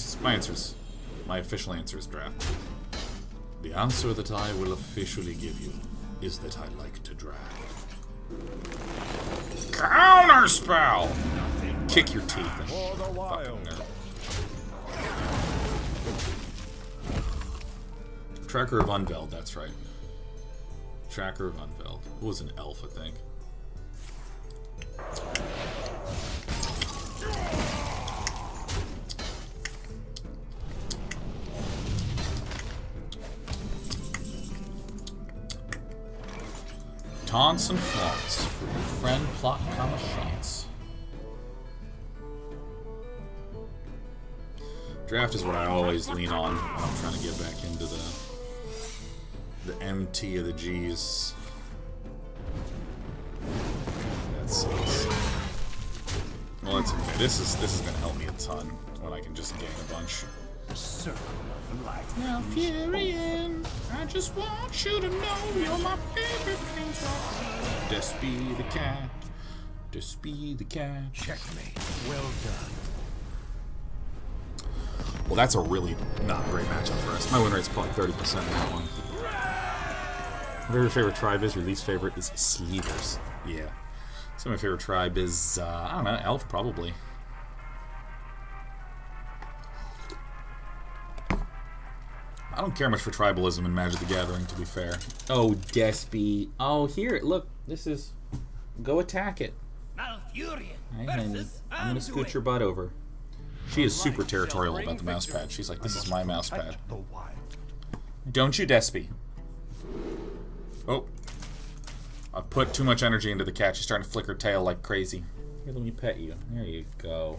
official answer is Draft. The answer that I will officially give you is that I like to draft. Counter spell! Kick your teeth in. Fucking nerd. Tracker of Unveiled, that's right. Tracker of Unveiled. It was an elf, I think. Taunts and flaunts for your friend plot comma shots. Draft is what I always lean on when I'm trying to get back into the MT of the G's. That sucks. Well, that's okay. This is gonna help me a ton when I can just gain a bunch. The circle of life. Now, Furion, I just want you to know you're my favorite creature. Despy the cat. Despy the cat. Checkmate. Well done. Well, that's a really not great matchup for us. My win rate's probably 30% in that one. Whatever your favorite tribe is, your least favorite is Sleevers. Yeah. So my favorite tribe is, I don't know, Elf probably. I don't care much for tribalism in Magic the Gathering, to be fair. Oh, Despy. Oh, here, look. This is... Go attack it. I'm gonna scoot your butt over. She is super territorial about the mouse pad. She's like, this is my mouse pad. Don't you, Despy? Oh. I've put too much energy into the cat. She's starting to flick her tail like crazy. Here, let me pet you. There you go.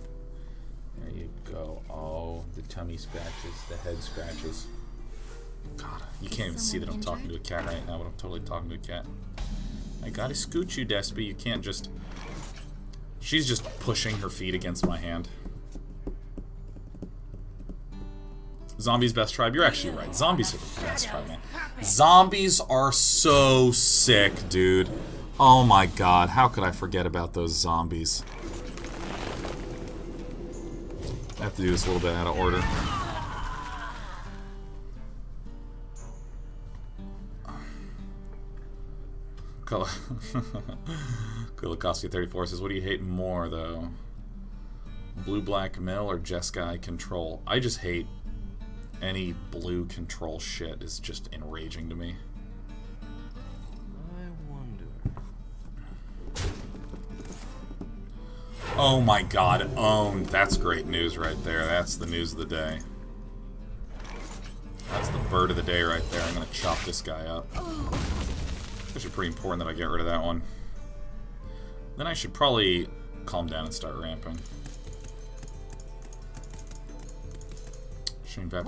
There you go. Oh, the tummy scratches, the head scratches. God, you can't even see that I'm talking to a cat right now, but I'm totally talking to a cat. I gotta scoot you, Despy. You can't just... She's just pushing her feet against my hand. Zombies best tribe? You're actually right. Zombies are the best tribe, man. Zombies are so sick, dude. Oh my god, how could I forget about those zombies? I have to do this a little bit out of order. Kulikoski34 says, what do you hate more, though? Blue-black mill or Jeskai control? I just hate any blue control shit. Is just enraging to me. I wonder. Oh my god, owned. That's great news right there. That's the news of the day. That's the bird of the day right there. I'm gonna chop this guy up. It's actually pretty important that I get rid of that one. Then I should probably calm down and start ramping.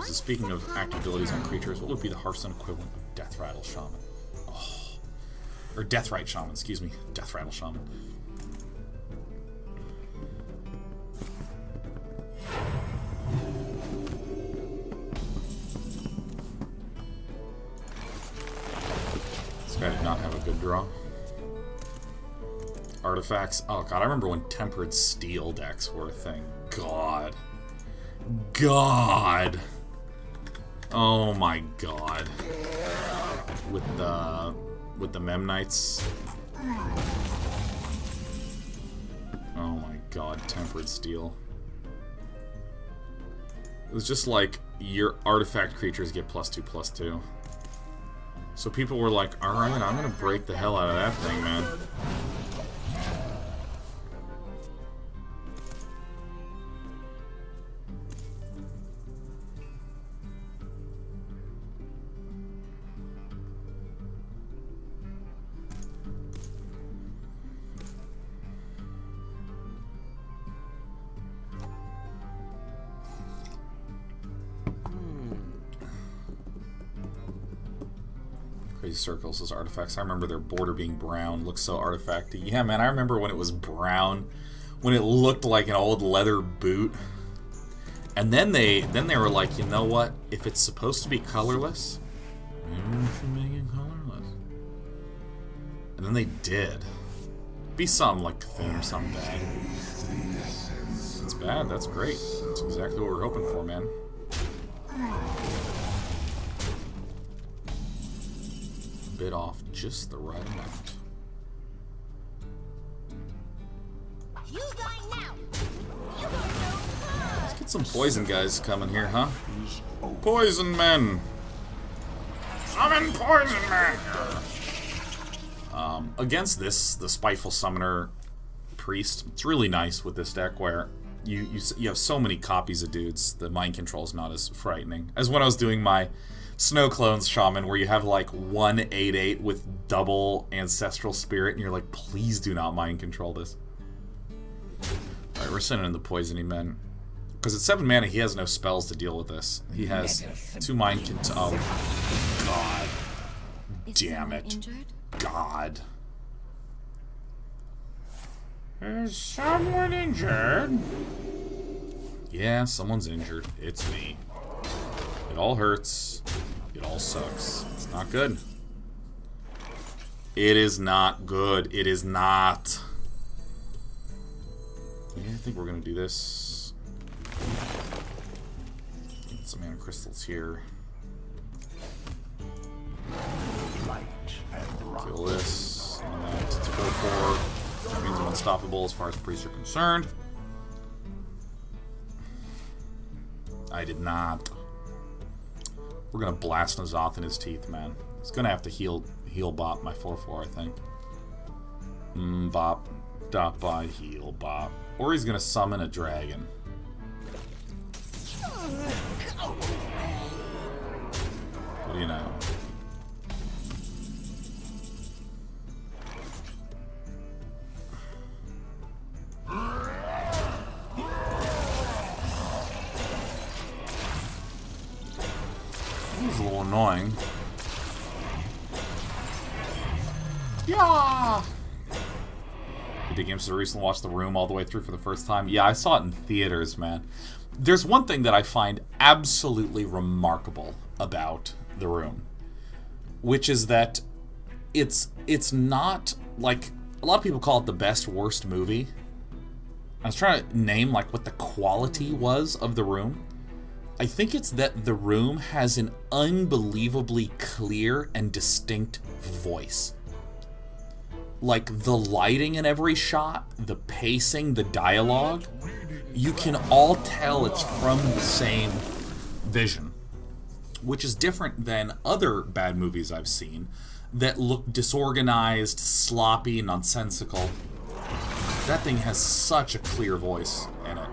Speaking of active abilities on creatures, what would be the Hearthstone equivalent of Death Rattle Shaman? Oh. Or Deathrite Shaman, excuse me. Death Rattle Shaman. This guy did not have a good draw. Artifacts. Oh god, I remember when Tempered Steel decks were a thing. God. God. Oh my god. With the Memnites Oh my god, tempered steel. It was just like, your artifact creatures get +2/+2. So people were like, alright, I'm gonna break the hell out of that thing, man. Crazy circles as artifacts. I remember their border being brown. Looks so artifacty. Yeah, man, I remember when it was brown, when it looked like an old leather boot. And then they were like, you know what? If it's supposed to be colorless, maybe we should make it colorless. And then they did. Be something like Cthulhu or something bad. It's bad. That's great. That's exactly what we're hoping for, man. Bit off just the right amount. You die now. You don't know. Let's get some poison guys coming here, huh? Poison men! Summon poison men! Against this, the Spiteful Summoner Priest, it's really nice with this deck where you have so many copies of dudes, the mind control is not as frightening. As when I was doing my Snow Clones Shaman, where you have like 1/8/8 with double Ancestral Spirit, and you're like, please do not mind control this. Alright, we're sending in the Poisoning Men. Because at 7 mana, he has no spells to deal with this. He has 2 mind control. Oh, God. Damn it. Injured? God. Is someone injured? Yeah, someone's injured. It's me. It all hurts. It all sucks. It's not good. It is not good. It is not. Yeah, I think we're gonna do this. Get some mana crystals here. Kill this. And that. It's 4/4. Which means I'm unstoppable as far as priests are concerned. I did not. We're gonna blast Nazoth in his teeth, man. He's gonna have to heal bop my 4/4, I think. Bop. Dop by heal bop. Or he's gonna summon a dragon. What do you know? This is a little annoying. Yeah. Did games recently watched The Room all the way through for the first time? Yeah, I saw it in theaters, man. There's one thing that I find absolutely remarkable about The Room, which is that it's not like a lot of people call it the best worst movie. I was trying to name like what the quality was of The Room. I think it's that The Room has an unbelievably clear and distinct voice. Like, the lighting in every shot, the pacing, the dialogue, you can all tell it's from the same vision. Which is different than other bad movies I've seen that look disorganized, sloppy, nonsensical. That thing has such a clear voice in it.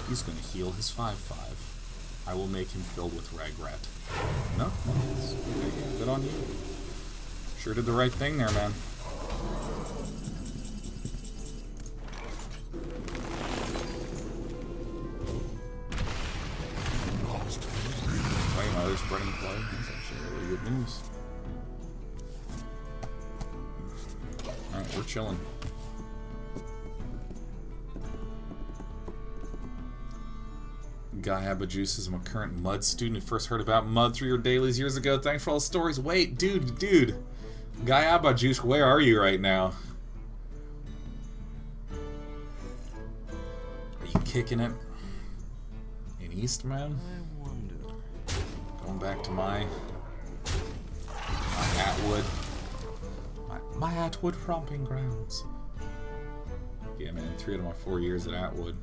He's gonna heal his 5/5. I will make him filled with regret. No, it's good on you. Sure did the right thing there, man. Wait, my other spreading play. That's actually really good news. Alright, we're chilling. Guy Abajuice is my current Mud student who first heard about Mud through your dailies years ago. Thanks for all the stories. Wait, dude. Guy Abajuice, where are you right now? Are you kicking it in Eastman? I wonder. Going back to my Atwood. My Atwood romping grounds. Yeah, man, 3 out of my 4 years at Atwood.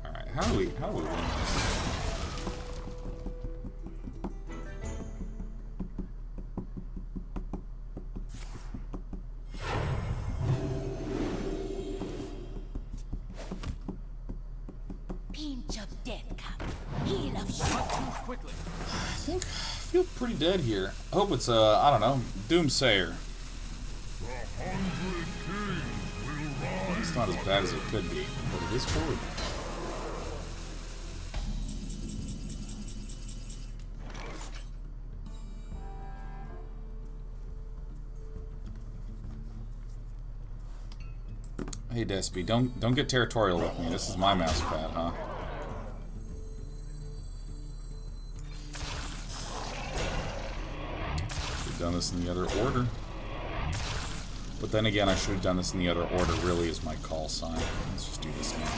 Alright, how do we win this? Pinch of death come. Heal of shock. Quickly. I feel pretty dead here. I hope it's I don't know, Doomsayer. It's not as bad as it could be, but it is cool. Hey Despy, don't get territorial with me. This is my mouse pad, huh? Should've done this in the other order. But then again, I should have done this in the other order, really, is my call sign. Let's just do this now.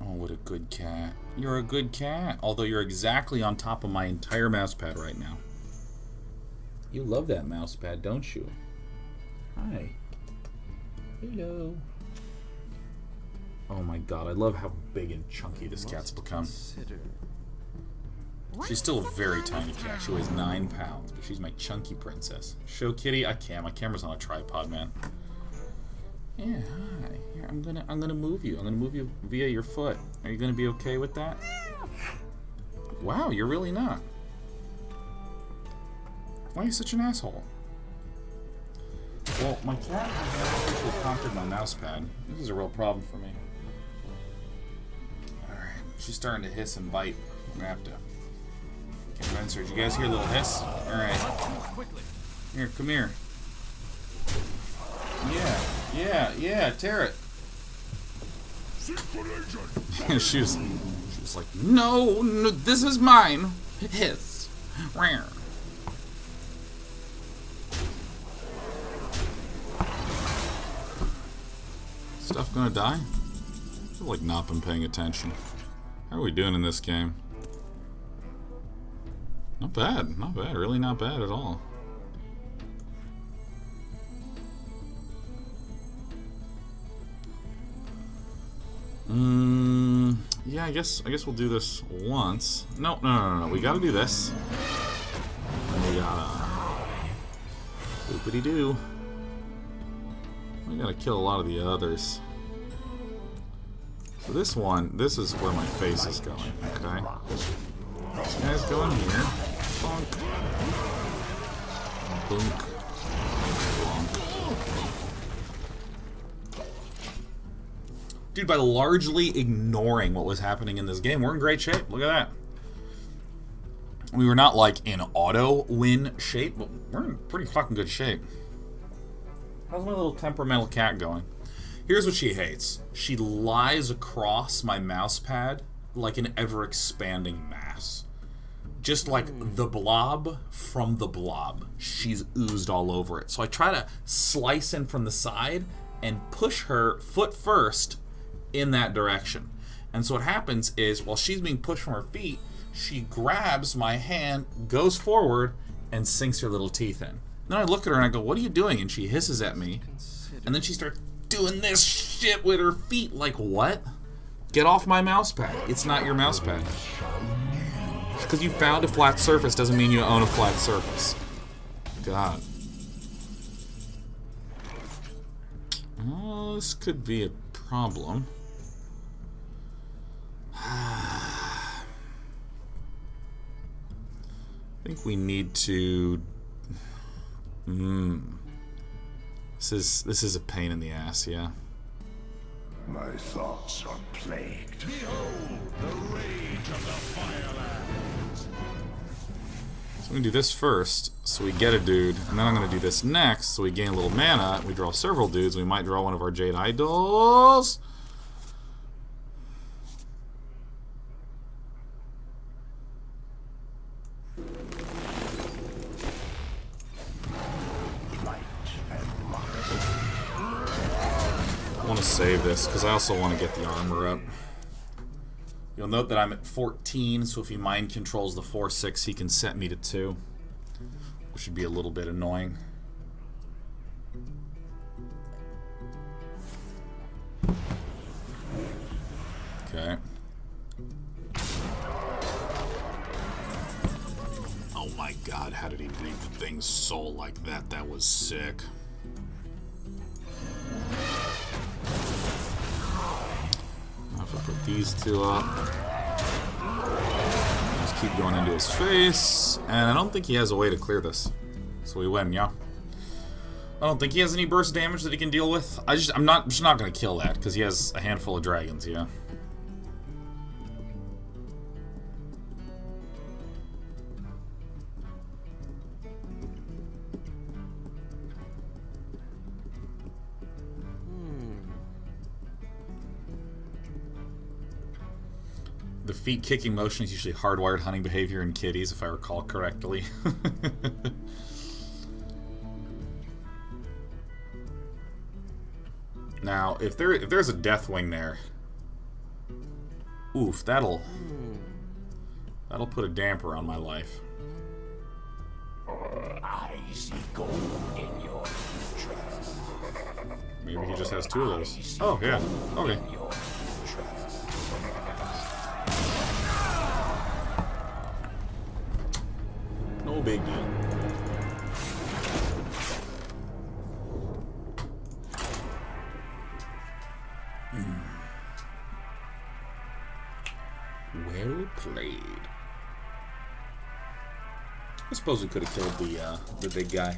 Oh, what a good cat. You're a good cat. Although you're exactly on top of my entire mouse pad right now. You love that mouse pad, don't you? Hi. Hello. Oh my god, I love how big and chunky this cat's become. She's still a very tiny cat. She weighs 9 pounds, but she's my chunky princess. Show kitty? I can't. My camera's on a tripod, man. Yeah, hi. Here, I'm gonna move you. I'm gonna move you via your foot. Are you gonna be okay with that? Wow, you're really not. Why are you such an asshole? Well, my cat has officially conquered my mouse pad. This is a real problem for me. She's starting to hiss and bite. I'm gonna have to convince her. Did you guys hear a little hiss? Alright. Here, come here. Yeah, tear it. she was like, no, this is mine. Hiss. Rare. Stuff gonna die? I feel like not been paying attention. How are we doing in this game? Not bad, really not bad at all. Yeah, I guess we'll do this once. No, we gotta do this. And we gotta doopity doo. We gotta kill a lot of the others. So this one, this is where my face is going, okay? This guy's going here. Bonk. Boonk. Bonk. Dude, by largely ignoring what was happening in this game, we're in great shape. Look at that. We were not like in auto win shape, but we're in pretty fucking good shape. How's my little temperamental cat going? Here's what she hates. She lies across my mouse pad like an ever-expanding mass. Just like the blob from the blob. She's oozed all over it. So I try to slice in from the side and push her foot first in that direction. And so what happens is, while she's being pushed from her feet, she grabs my hand, goes forward, and sinks her little teeth in. Then I look at her and I go, what are you doing? And she hisses at me. And then she starts doing this shit with her feet. Like, what? Get off my mouse pad. It's not your mouse pad. Because you found a flat surface doesn't mean you own a flat surface. God. Oh, this could be a problem. I think we need to... This is a pain in the ass, yeah. My thoughts are plagued. Behold the rage of the Firelands. So I'm gonna do this first, so we get a dude, and then I'm gonna do this next, so we gain a little mana. We draw several dudes. We might draw one of our Jade Idols. want to save this because I also want to get the armor up. You'll note that I'm at 14, so if he mind controls the 4/6, he can set me to 2, which would be a little bit annoying. Okay. Oh my god, how did he read the thing's soul like that? That was sick. Now if I put these two up, just keep going into his face, and I don't think he has a way to clear this. So we win, yeah. I don't think he has any burst damage that he can deal with. I'm just not gonna kill that because he has a handful of dragons, yeah. The feet kicking motion is usually hardwired hunting behavior in kitties, if I recall correctly. Now, if there's a Deathwing there, oof, that'll put a damper on my life. I see gold in your future. Maybe he just has 2 of those. Oh yeah, okay. No big deal. Well played. I suppose we could have killed the big guy.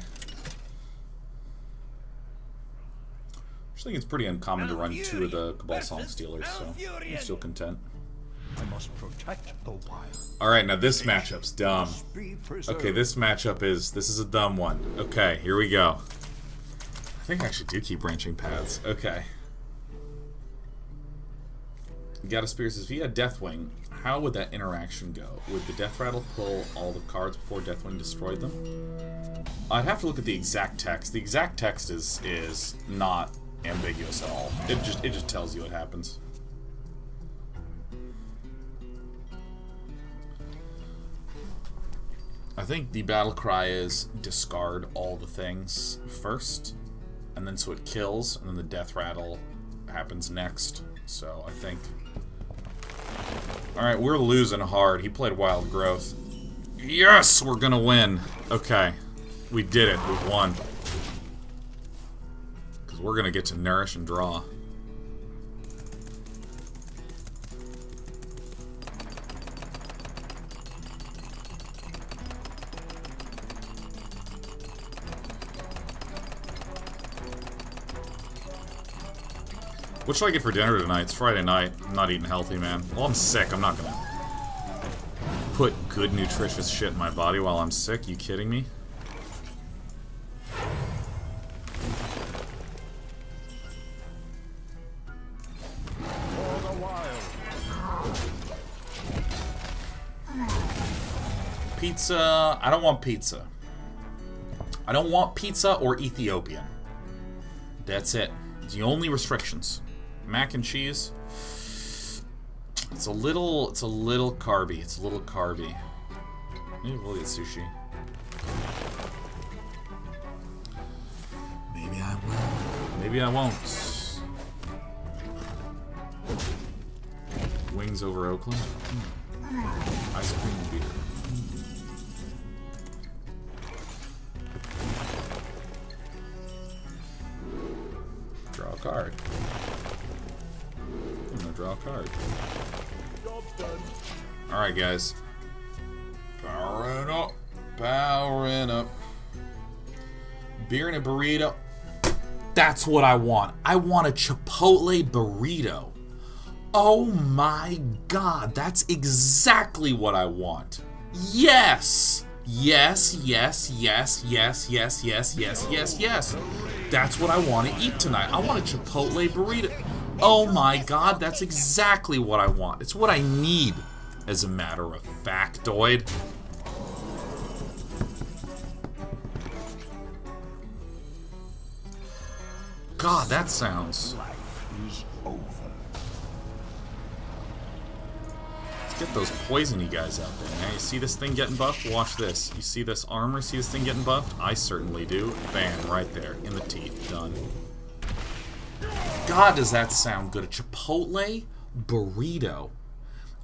I think it's pretty uncommon to run 2 of the Cabal Song Stealers, so I'm still content. I must protect the wild. Alright, now this matchup's dumb. Okay, this is a dumb one. Okay, here we go. I think I actually do keep branching paths. Okay. Gotta Spear says, if you had Deathwing, how would that interaction go? Would the Death Rattle pull all the cards before Deathwing destroyed them? I'd have to look at the exact text. The exact text is not ambiguous at all. It just tells you what happens. I think the battle cry is discard all the things first, and then so it kills, and then the Death Rattle happens next. So I think... Alright, we're losing hard. He played Wild Growth. Yes! We're gonna win. Okay. We did it. We've won. Because we're gonna get to nourish and draw. What should I get for dinner tonight? It's Friday night. I'm not eating healthy, man. Well, I'm sick. I'm not gonna put good, nutritious shit in my body while I'm sick. You kidding me? Pizza. I don't want pizza. I don't want pizza or Ethiopian. That's it. It's the only restrictions. Mac and cheese. It's a little carby. It's a little carby. Maybe we'll get sushi. Maybe I will. Maybe I won't. Wings over Oakland. Ice cream and beer. Draw a card. I'm gonna draw a card. Alright, guys. Powering up. Powering up. Beer and a burrito. That's what I want. I want a Chipotle burrito. Oh my god. That's exactly what I want. Yes! Yes, yes, yes, yes, yes, yes, yes, yes, yes. That's what I want to eat tonight. I want a Chipotle burrito. Oh my god, that's exactly what I want. It's what I need, as a matter of factoid. God, that sounds is over. Let's get those poisony guys out there, man. You see this thing getting buffed? Watch this. You see this armor? See this thing getting buffed? I certainly do. Bam, right there. In the teeth. Done. God, does that sound good. A Chipotle burrito.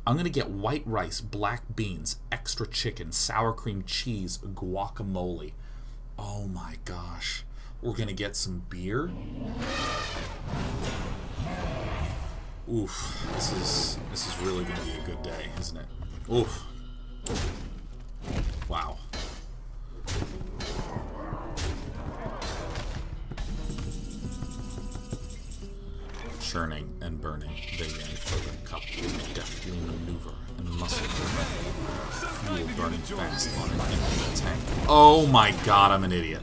I'm gonna get white rice, black beans, extra chicken, sour cream cheese, guacamole. Oh my gosh. We're gonna get some beer. Oof. This is really gonna be a good day, isn't it? Oof. Wow. Churning and burning, they yearn for the cup to deftly maneuver and muscle for fuel burning fast on an empty tank. Oh my god, I'm an idiot.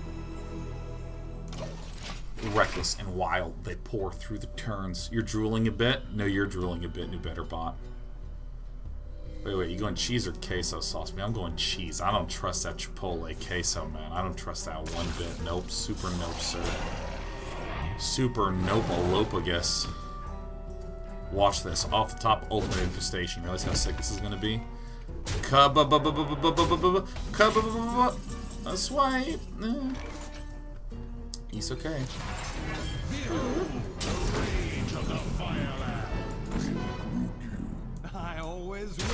Reckless and wild, they pour through the turns. You're drooling a bit? No, you're drooling a bit, new better bot. Wait, you going cheese or queso sauce? Man, I'm going cheese. I don't trust that Chipotle queso, man. I don't trust that one bit. Nope, super nope, sir. Super nope-a-lope, I guess. Watch this. Off the top, ultimate infestation. Realize how sick this is gonna be? A swipe. He's okay. I always win.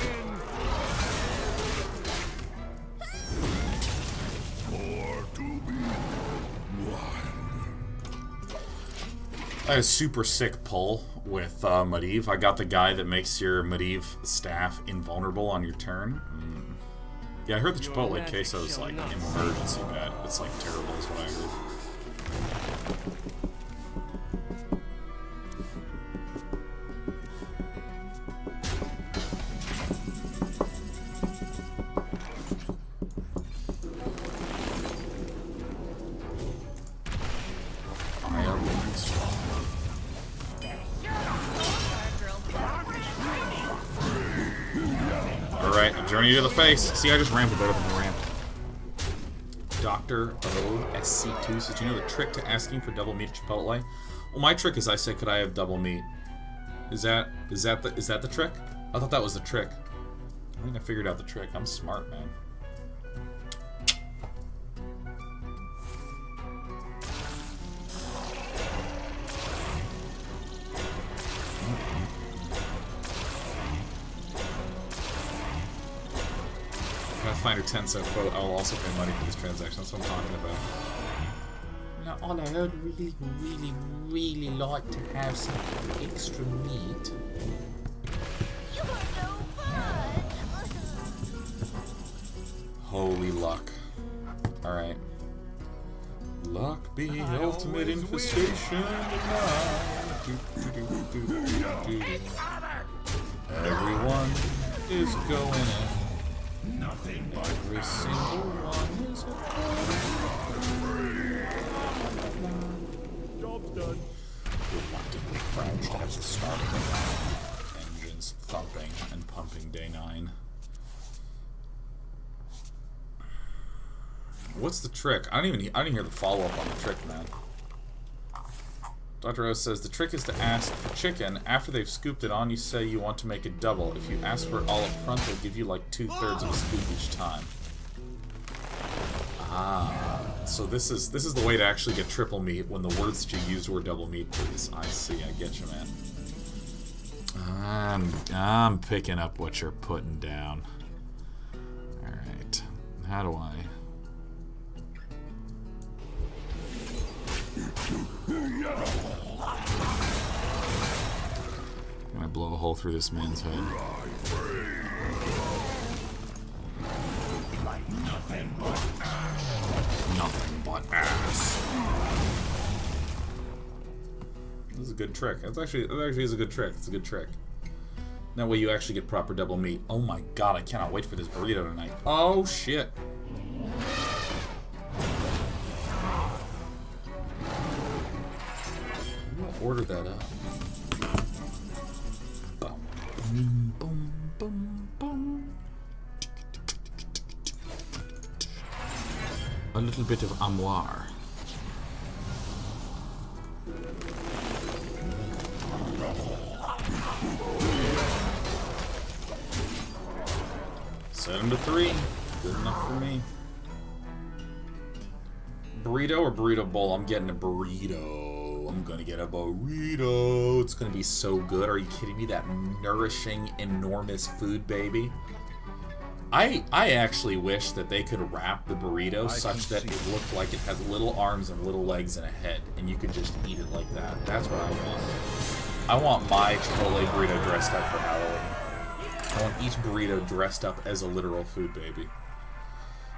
I had a super sick pull with Medivh. I got the guy that makes your Medivh staff invulnerable on your turn. Yeah, I heard the Chipotle queso is like emergency bad. It's like terrible is what I heard. Journey to the face. See, I just ramped better than the ramp. Dr. OSC2 says, do you know the trick to asking for double meat at Chipotle? Well, my trick is I say, could I have double meat? Is that the trick? I thought that was the trick. I think I figured out the trick. I'm smart, man. Find a 10-cent quote, I will also pay money for this transaction. That's what I'm talking about. Now, all I would really like to have some extra meat. You are no fun. Holy luck. Alright. Luck be ultimate infestation. Everyone is going in. Nothing but every single one is a Job's done. reluctantly crouched as the start of the round. Engines thumping and pumping day 9. What's the trick? I didn't hear the follow-up on the trick, man. Dr. O says, the trick is to ask for chicken. After they've scooped it on, you say you want to make it double. If you ask for it all up front, they'll give you like 2/3 of a scoop each time. Ah, so this is the way to actually get triple meat when the words that you used were double meat, please. I see, I get you, man. I'm picking up what you're putting down. Alright. How do I... I'm gonna blow a hole through this man's head. like nothing but ash. Nothing but ass. This is a good trick. That actually is a good trick. It's a good trick. That way you actually get proper double meat. Oh my god, I cannot wait for this burrito tonight. Oh shit. I'm gonna order that up. Boom, boom, boom, boom. A little bit of armoire. 7 to 3. Good enough for me. Burrito or burrito bowl? I'm getting a burrito. I'm gonna get a burrito. It's gonna be so good. Are you kidding me? That nourishing, enormous food, baby. I actually wish that they could wrap the burrito such that it looked like it had little arms and little legs and a head, and you could just eat it like that. That's what I want. I want my Chipotle burrito dressed up for Halloween. I want each burrito dressed up as a literal food baby.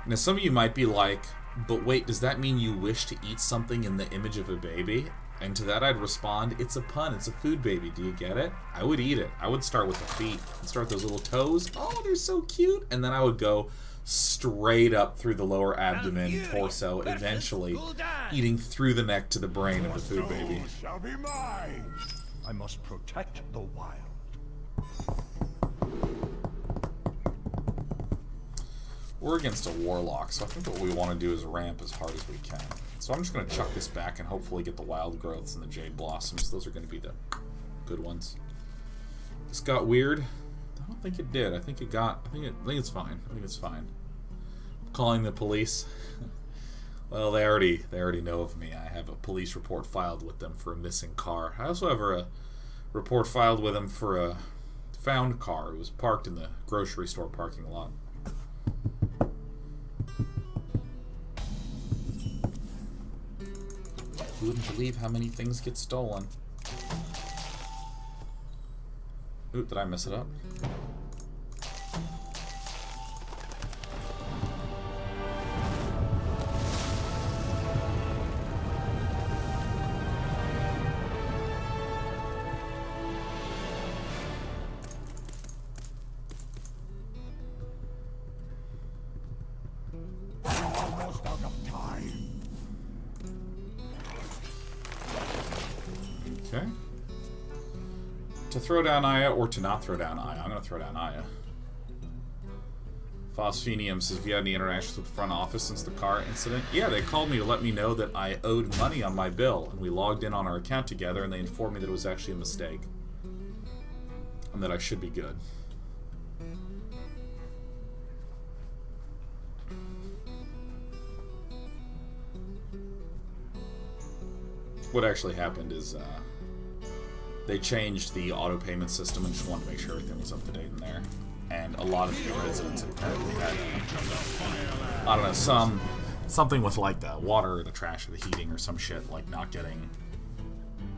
Now, some of you might be like, but wait, does that mean you wish to eat something in the image of a baby? And to that I'd respond, it's a pun, it's a food baby, do you get it? I would eat it. I would start with the feet. I'd start with those little toes. Oh, they're so cute. And then I would go straight up through the lower abdomen, torso, eventually eating through the neck to the brain of the food baby. Shall be mine. I must protect the wild. We're against a Warlock, so I think what we want to do is ramp as hard as we can. So I'm just going to chuck this back and hopefully get the Wild Growths and the Jade Blossoms. Those are going to be the good ones. This got weird. I don't think it did. I think it got... I think it's fine. I think it's fine. I'm calling the police. Well, they already know of me. I have a police report filed with them for a missing car. I also have a report filed with them for a found car. It was parked in the grocery store parking lot. You wouldn't believe how many things get stolen. Ooh, did I mess it up? Almost out of time. Okay. To throw down Aya or to not throw down Aya? I'm going to throw down Aya. Phosphenium says, have you had any interactions with the front office since the car incident? Yeah, they called me to let me know that I owed money on my bill, and we logged in on our account together, and they informed me that it was actually a mistake. And that I should be good. What actually happened is, they changed the auto payment system and just wanted to make sure everything was up to date in there. And a lot of the residents apparently had, I don't know, something with like the water or the trash or the heating or some shit, like not getting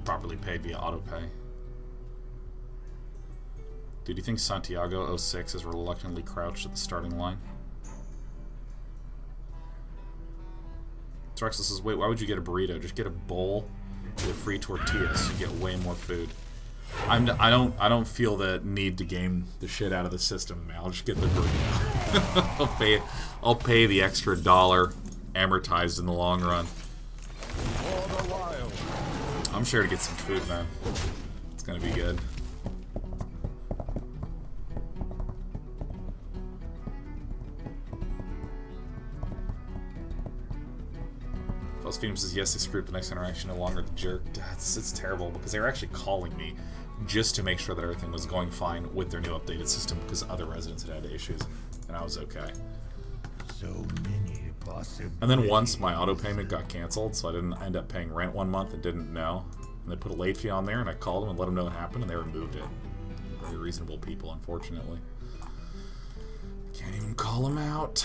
properly paid via auto pay. Dude, do you think Santiago 06 is reluctantly crouched at the starting line? Trexel says, wait, why would you get a burrito? Just get a bowl with free tortillas. You get way more food. I don't feel the need to game the shit out of the system, man. I'll just get the burrito. I'll pay the extra $1 amortized in the long run. I'm sure to get some food, man. It's gonna be good. Phoenix says, yes, they screwed the next interaction, no longer the jerk. It's terrible, because they were actually calling me just to make sure that everything was going fine with their new updated system, because other residents had issues, and I was okay. So many possibilities. And then once my auto payment got canceled, so I didn't end up paying rent one month and didn't know. And they put a late fee on there, and I called them and let them know what happened, and they removed it. Very reasonable people, unfortunately. Can't even call them out.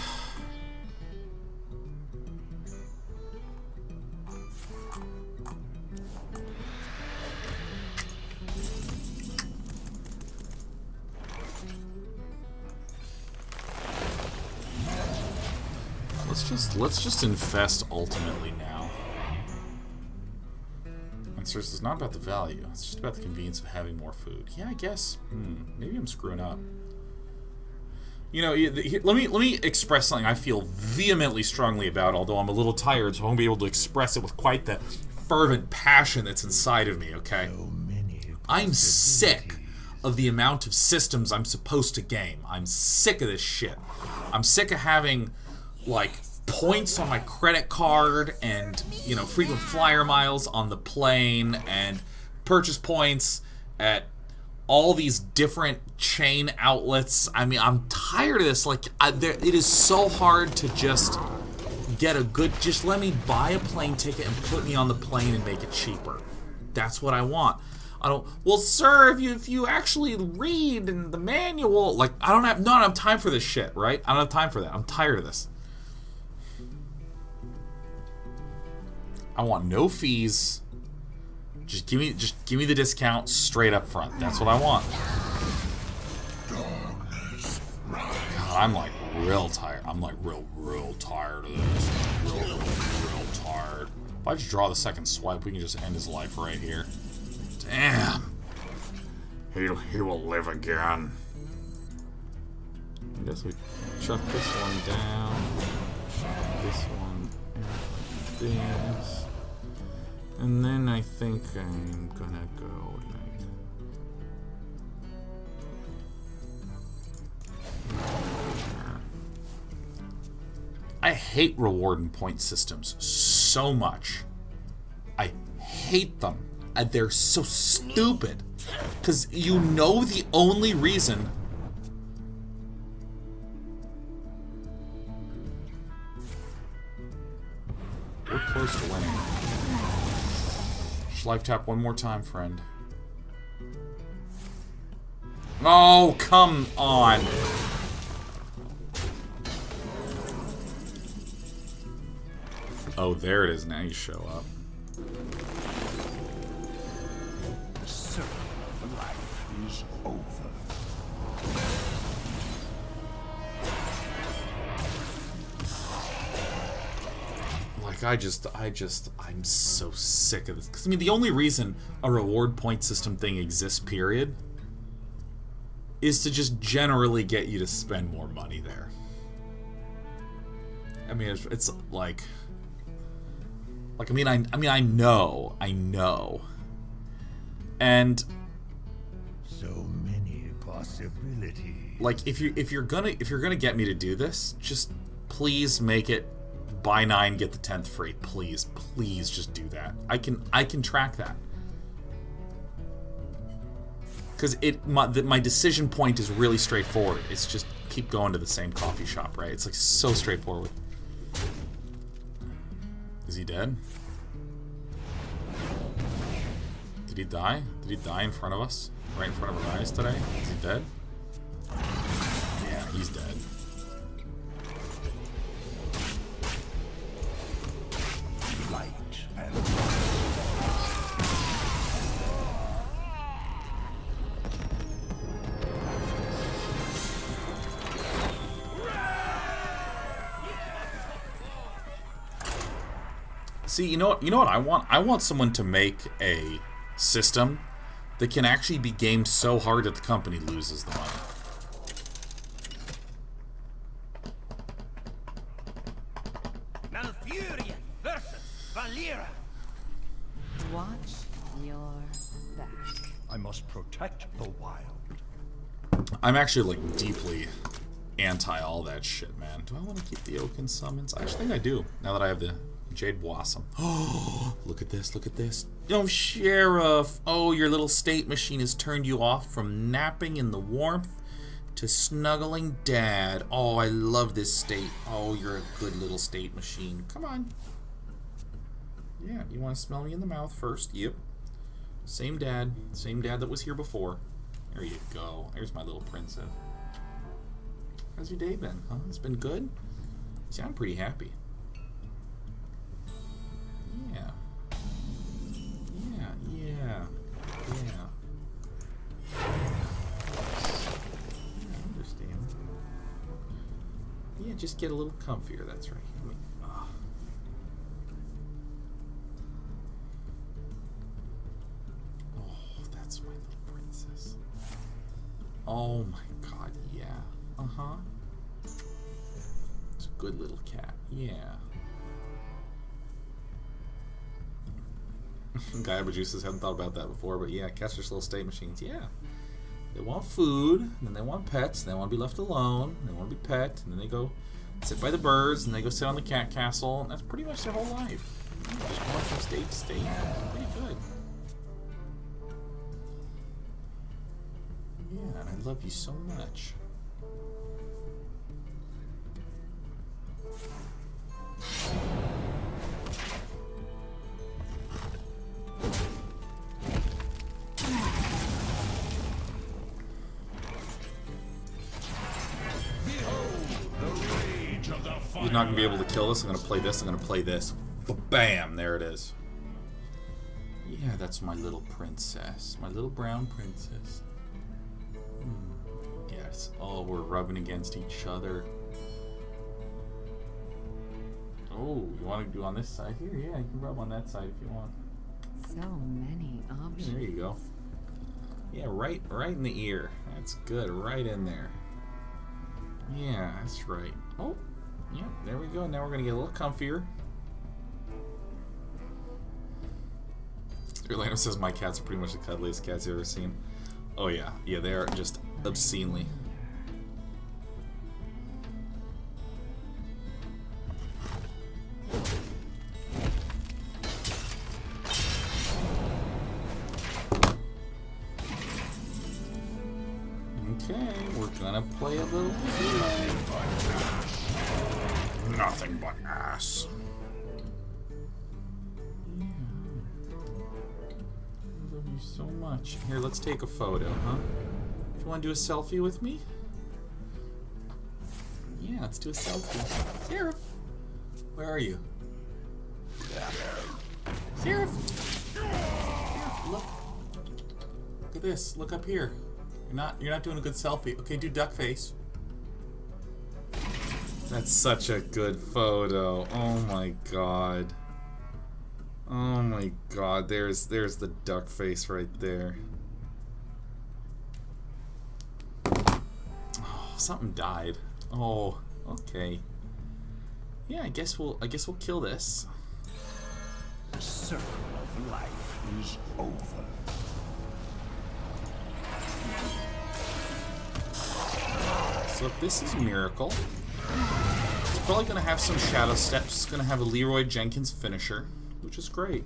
Let's just infest ultimately now. And so it's not about the value, it's just about the convenience of having more food. Yeah, I guess. Maybe I'm screwing up. You know, let me express something I feel vehemently strongly about, although I'm a little tired, so I won't be able to express it with quite the fervent passion that's inside of me, okay? I'm sick of the amount of systems I'm supposed to game. I'm sick of this shit. I'm sick of having, like, points on my credit card and, you know, frequent flyer miles on the plane and purchase points at all these different chain outlets. I mean, I'm tired of this. Like, it is so hard to just get a good... Just let me buy a plane ticket and put me on the plane and make it cheaper. That's what I want. I don't... Well, sir, if you actually read in the manual... Like, I don't have time for this shit, right? I don't have time for that. I'm tired of this. I want no fees. Just give me the discount straight up front. That's what I want. God, I'm like real tired. I'm like real tired of this. Real tired. If I just draw the second swipe, we can just end his life right here. Damn. He will live again. I guess we chuck this one down. This one. This. And then I think I'm gonna go like... I hate reward and point systems so much. I hate them. They're so stupid. Because you know the only reason... We're close to winning. Just life tap one more time, friend. Oh, come on. Oh, there it is. Now you show up. The circle of life is over. Like, I'm so sick of this. Because, I mean, the only reason a reward point system thing exists, period, is to just generally get you to spend more money there. I mean, it's like, I know, and so many possibilities. like, if you're gonna get me to do this, just please make it buy 9 get the 10th free. Please just do that. I can track that. Because my decision point is really straightforward. It's just keep going to the same coffee shop, right? It's like so straightforward. Is he dead? Did he die? Did he die in front of us? Right in front of our eyes today? Is he dead? Yeah, he's dead. Light and See, you know what I want? I want someone to make a system that can actually be gamed so hard that the company loses the money. Malfurion versus Valera. Watch your back. I must protect the wild. I'm actually, like, deeply anti all that shit, man. Do I want to keep the Oaken summons? I actually think I do, now that I have the Jade Blossom. Oh, look at this, look at this. Oh, Sheriff. Oh, your little state machine has turned you off from napping in the warmth to snuggling Dad. Oh, I love this state. Oh, you're a good little state machine. Come on. Yeah, you want to smell me in the mouth first? Yep. Same dad that was here before. There you go. There's my little princess. How's your day been, huh? It's been good? See, I'm pretty happy. Yeah. I understand. Yeah, just get a little comfier, that's right. I mean, oh, that's my little princess. Oh my god, yeah. Uh-huh. It's a good little cat, yeah. Guy with juices hadn't thought about that before, but yeah, cats are just little state machines. Yeah, they want food, and then they want pets, and they want to be left alone, and they want to be pet, and then they go sit by the birds, and they go sit on the cat castle, and that's pretty much their whole life. Just going from state to state. It's pretty good. Yeah, and I love you so much. He's not gonna be able to kill this. I'm gonna play this. I'm gonna play this. Bam! There it is. Yeah, that's my little princess. My little brown princess. Yes. Oh, we're rubbing against each other. Oh, you want to do on this side here? Yeah, you can rub on that side if you want. So many options. There you go. Yeah, right in the ear. That's good. Right in there. Yeah, that's right. Oh, yeah, there we go. Now we're gonna get a little comfier. Orlando says my cats are pretty much the cuddliest cats you've ever seen. Oh yeah, yeah, they are just obscenely. Okay, we're gonna play a little bit. Nothing but ass. Yeah. I love you so much. Here, let's take a photo, huh? Do you want to do a selfie with me? Yeah, let's do a selfie. Seraph! Where are you? Seraph! Seraph, look. Look at this. Look up here. You're not doing a good selfie. Okay, do duck face. That's such a good photo. Oh my god. Oh my god. There's the duck face right there. Oh, something died. Oh, okay. Yeah, I guess we'll kill this. The circle of life is over. So if this is Miracle, it's probably going to have some shadow steps. It's going to have a Leroy Jenkins finisher, which is great.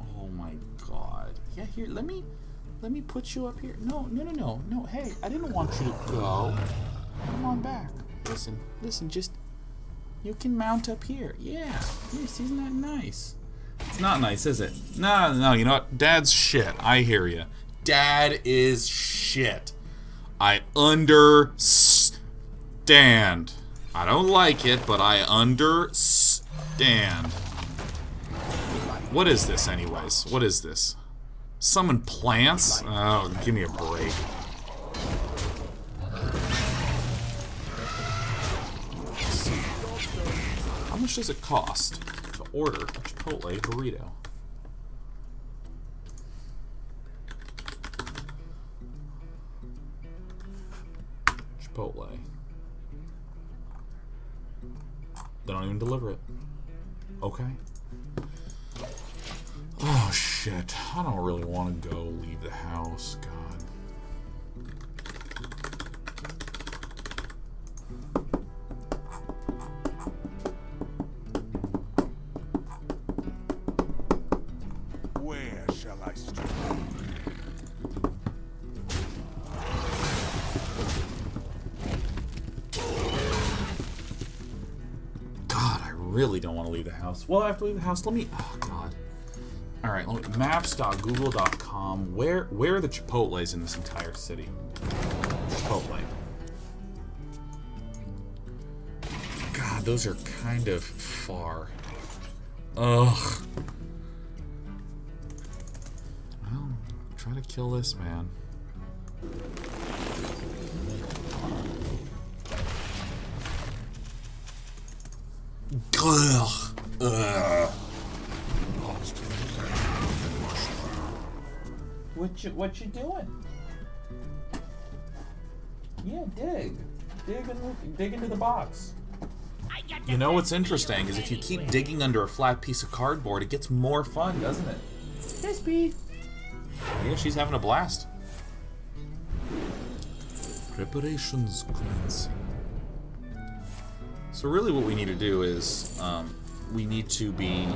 Oh my god. Yeah, here, let me put you up here. No. Hey, I didn't want you to go. Come on back. Listen, just, you can mount up here. Yeah. Yes, isn't that nice? It's not nice, is it? No, you know what? Dad's shit. I hear you. Dad is shit. I understand. I don't like it, but I understand. What is this, anyways? What is this? Summon plants? Oh, give me a break. How much does it cost to order a Chipotle burrito? Chipotle. They don't even deliver it. Okay. Oh shit. I don't really want to go leave the house. God. Where shall I start? Really don't want to leave the house. Well, I have to leave the house. Let me. Oh god. All right. Maps.google.com. Where are the Chipotles in this entire city? Chipotle. God, those are kind of far. Ugh. Well, try to kill this man. Ugh. Ugh. What you doing? Yeah, dig into the box. You know what's interesting is if you keep digging under a flat piece of cardboard, it gets more fun, doesn't it? Hey, Speed. Yeah, she's having a blast. Preparations commencing. So really what we need to do is, we need to be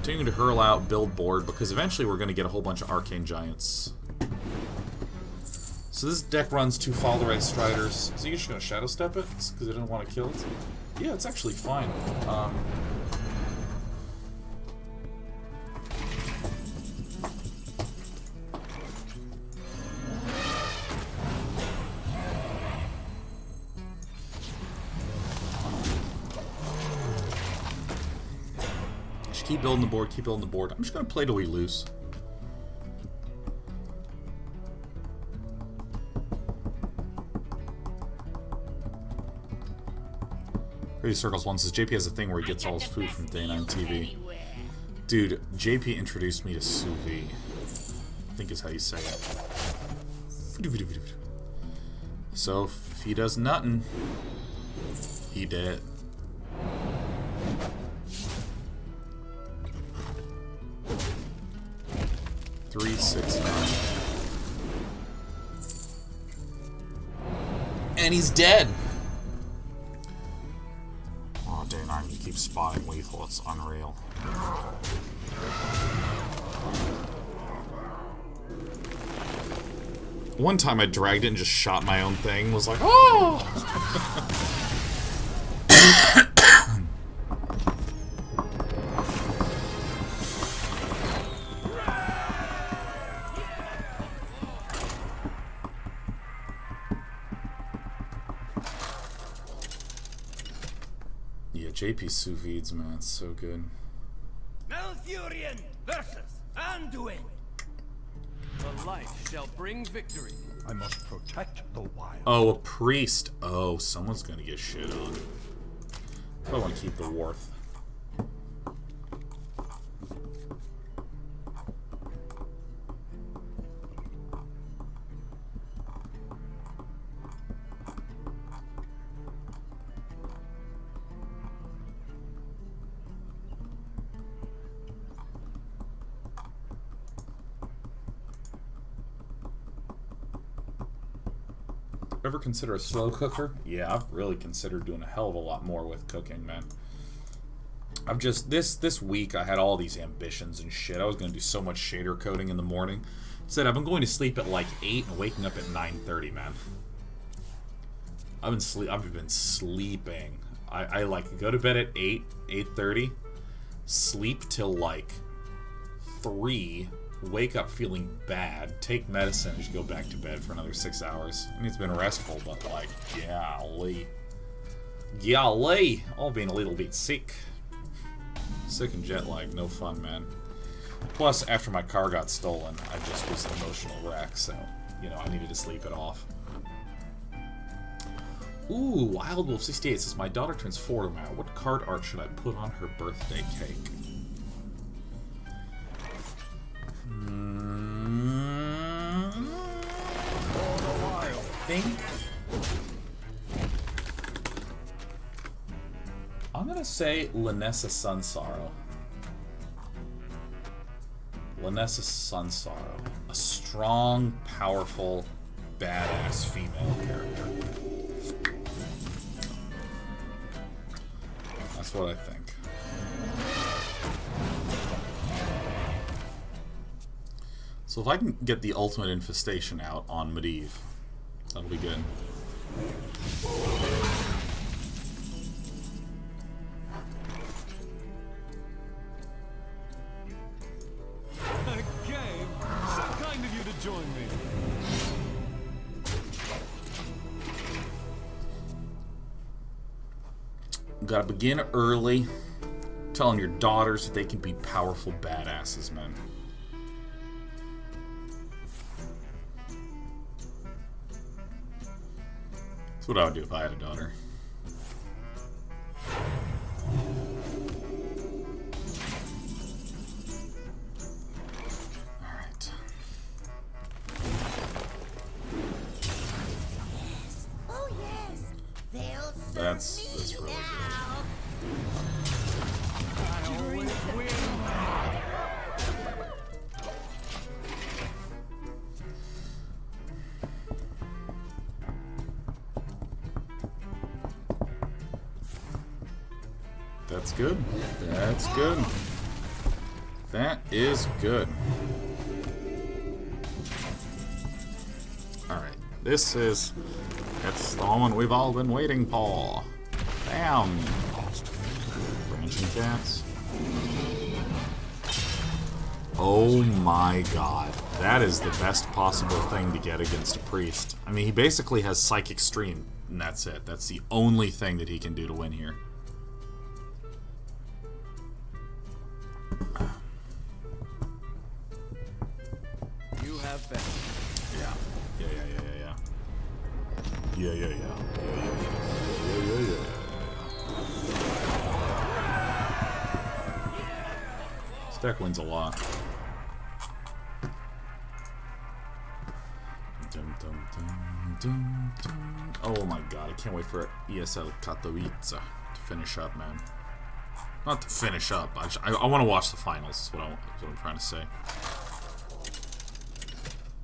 Continuing to hurl out, build board, because eventually we're going to get a whole bunch of Arcane Giants. So this deck runs 2 Fall-the-Ray Striders. Is he just going to Shadow Step it? Because I didn't want to kill it? Yeah, it's actually fine. Just keep building the board, keep building the board. I'm just going to play till we lose. Crazy Circles 1 says, JP has a thing where he gets all his food from Day 9 TV. Dude, JP introduced me to sous vide. I think is how you say it. So, if he does nothing, he dead. Three, 6, 9. And he's dead! Oh, Day 9, you keep spotting lethal. It's unreal. One time I dragged it and just shot my own thing. Was like, oh! Yeah, JP sous vides, man. It's so good. Malfurion versus Anduin. The light shall bring victory. I must protect the wild. Oh, a priest. Oh, someone's gonna get shit on. I want to keep the Worth. Ever consider a slow cooker? Yeah, I've really considered doing a hell of a lot more with cooking, man. I've just this week I had all these ambitions and shit. I was gonna do so much shader coding in the morning. Instead, I've been going to sleep at like 8 and waking up at 9:30, man. I've been sleeping. I like go to bed at 8:30, sleep till like 3. Wake up feeling bad, take medicine, and just go back to bed for another 6 hours. I mean, it's been restful, but like, golly. Golly! All being a little bit sick. Sick and jet lag, no fun, man. Plus, after my car got stolen, I just was an emotional wreck, so, you know, I needed to sleep it off. Ooh, Wild Wolf 68 says, my daughter turns 4 tomorrow. What card art should I put on her birthday cake? I'm gonna say Lanessa Sunsorrow. Lanessa Sunsorrow. A strong, powerful, badass female character. That's what I think. So if I can get the ultimate infestation out on Medivh, that'll be good. A game? So kind of you to join me. Gotta begin early, telling your daughters that they can be powerful badasses, man. That's what I would do if I had a daughter. Alright. Oh yes, they'll That's really good. That's good. That's good. That is good. Alright, it's the moment we've all been waiting for. Bam! Branching cats. Oh my god. That is the best possible thing to get against a priest. I mean, he basically has Psychic Stream, and that's it. That's the only thing that he can do to win here. You have been. Yeah. Yeah. This deck wins a lot. Oh my god, I can't wait for ESL Katowice to finish up, man. Not to finish up, I want to watch the finals, is what I'm trying to say.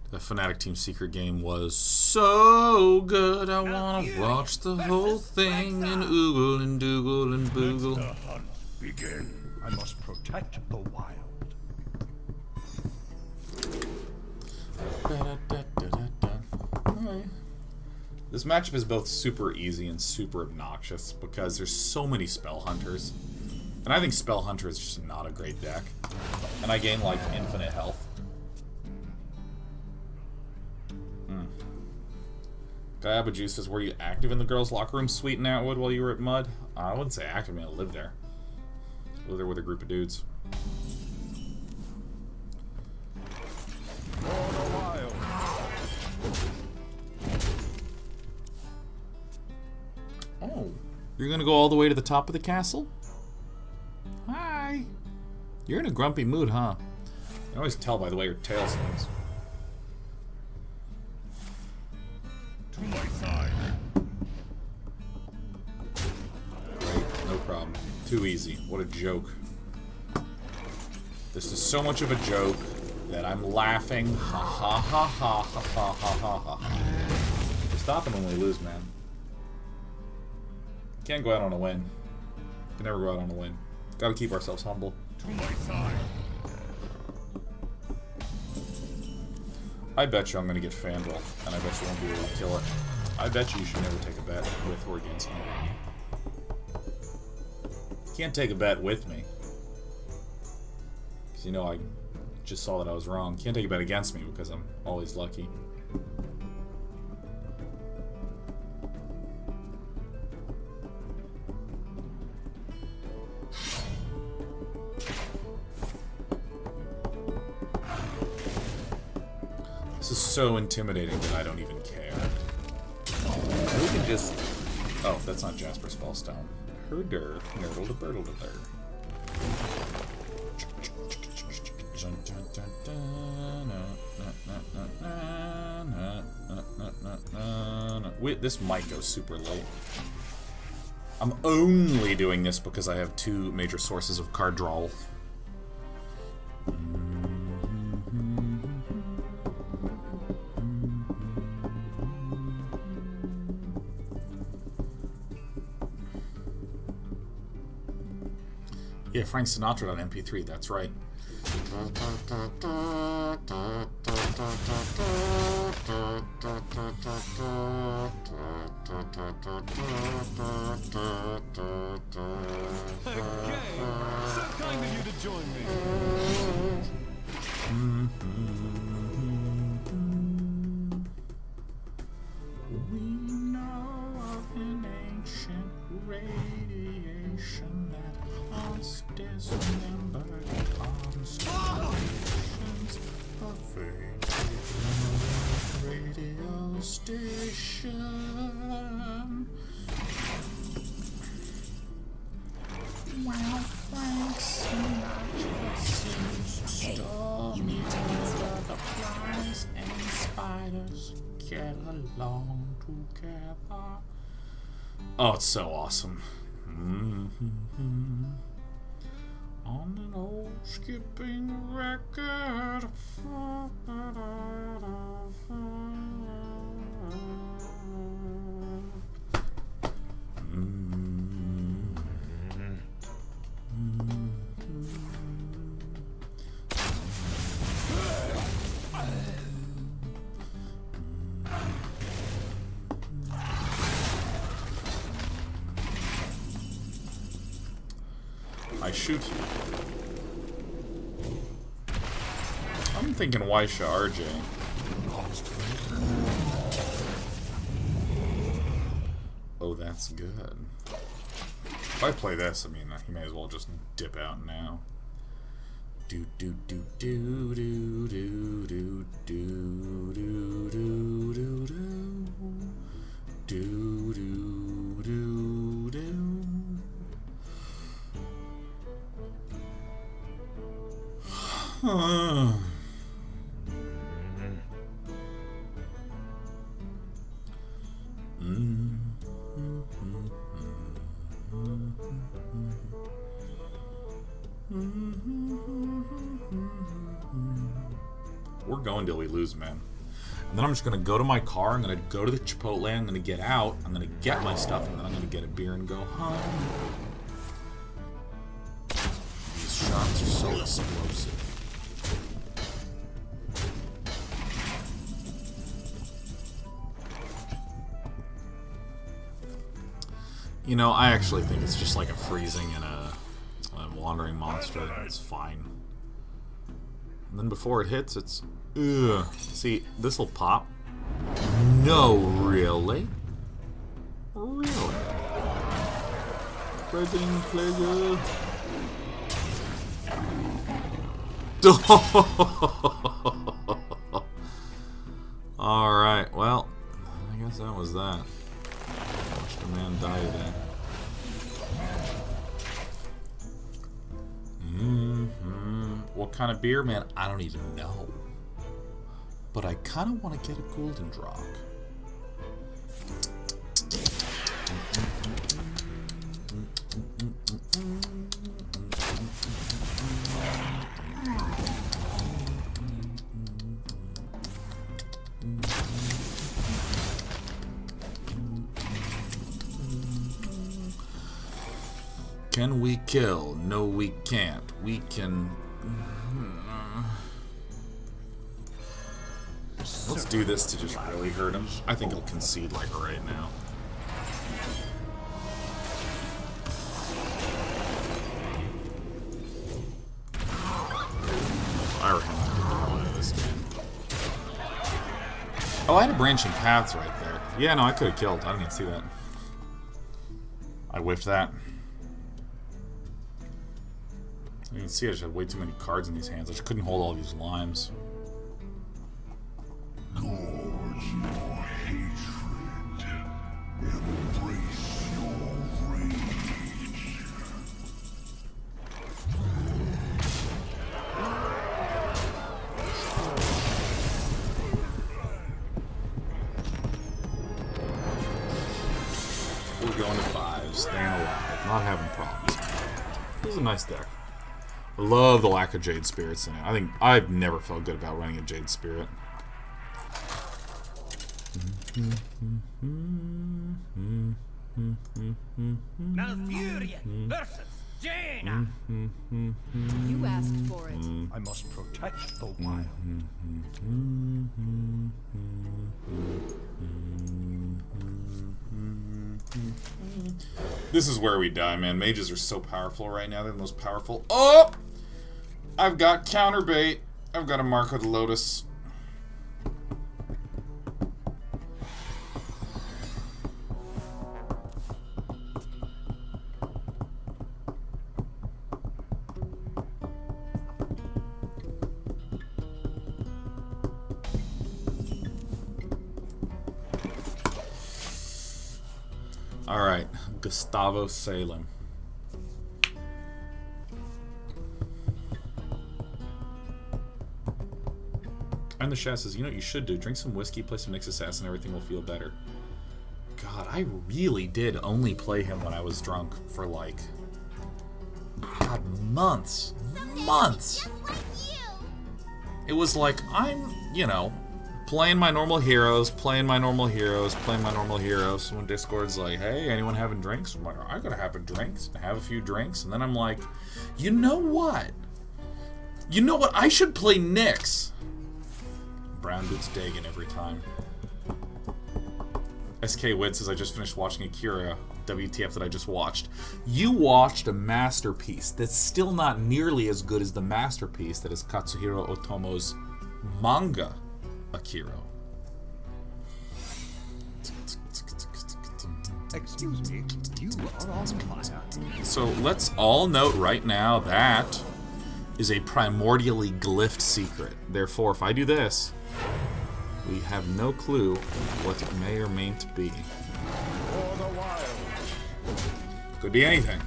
The Fnatic Team Secret game was so good, I want to watch the whole thing and oogle and doogle and boogle. The hunt begin. I must protect the wild. This matchup is both super easy and super obnoxious because there's so many Spell Hunters. And I think Spell Hunter is just not a great deck. And I gain like infinite health. Guyaba Juice says, were you active in the girls' locker room suite in Atwood while you were at Mud? I wouldn't say active, I mean I lived there. I lived there with a group of dudes. Oh, you're gonna go all the way to the top of the castle? Hi. You're in a grumpy mood, huh? I can always tell by the way your tail swings. To my side. Great, no problem. Too easy. What a joke. This is so much of a joke that I'm laughing. Ha ha ha ha ha ha ha ha ha. We're stopping when we lose, man. Can't go out on a win. Can never go out on a win. Gotta keep ourselves humble. To my side. I bet you I'm gonna get Fandral, and I bet you won't be able to kill it. I bet you should never take a bet with or against me. Can't take a bet with me. Because you know I just saw that I was wrong. Can't take a bet against me because I'm always lucky. This is so intimidating that I don't even care. We can just... Oh, that's not Jasper Spellstone. Herder, nerdle to birdle to there. This might go super late. I'm only doing this because I have two major sources of card draw. Yeah, Frank Sinatra on MP3, that's right. Okay, so kind of you to join me. We know of an ancient radiation that haunts dismembered constellations, a faded radio station. Well, Frank Sinatra seems stormy weather, the flies and spiders get along together. Oh, it's so awesome. On an old skipping record. I shoot you. I'm thinking Waisha RJ. Oh, that's good. If I play this, I mean, he may as well just dip out now. Do do do do do do do do do do do do do do do. We're going till we lose, man. And then I'm just gonna go to my car, I'm gonna go to the Chipotle, I'm gonna get out, I'm gonna get my stuff, and then I'm gonna get a beer and go home. These shots are so explosive. You know, I actually think it's just like a freezing and a wandering monster. It's fine. And then before it hits, it's... Ugh. See, this'll pop. No, really? Really? Present pleasure. Alright, well, I guess that was that. Watched a man die today. What kind of beer, man? I don't even know. But I kind of want to get a Golden Drog. Can we kill? No, we can't. We can... Let's do this to just really hurt him. I think he'll concede like right now. Fire him out of this game. Oh, I had a branching paths right there. Yeah, no, I could have killed. I didn't even see that. I whiffed that. You can see I just had way too many cards in these hands. I just couldn't hold all these limes. Gorge your hatred. Embrace your rage. We're going to 5, staying alive, not having problems. This is a nice deck. I love the lack of Jade Spirits in it. I think I've never felt good about running a Jade Spirit. Malfurion versus Jaina. You asked for it. I must protect the wild. This is where we die, man. Mages are so powerful right now. They're the most powerful. Oh! I've got counterbait. I've got a Mark of the Lotus. Alright, Gustavo Salem. And the chat says, you know what you should do? Drink some whiskey, play some Nyx Assassin, everything will feel better. God, I really did only play him when I was drunk for like... God, months. Months! It was like, I'm, you know... playing my normal heroes, playing my normal heroes. When Discord's like, hey, anyone having drinks? I'm like, I gotta have a drink, have a few drinks. And then I'm like, you know what? You know what? I should play Nyx. Brown Boots Dagon every time. SK Wid says, I just finished watching Akira WTF that I just watched. You watched a masterpiece that's still not nearly as good as the masterpiece that is Katsuhiro Otomo's manga, Akira. Excuse me, you are on fire. So let's all note right now that is a primordially glyphed secret. Therefore, if I do this, we have no clue what it may or mayn't be. For the wild. Could be anything.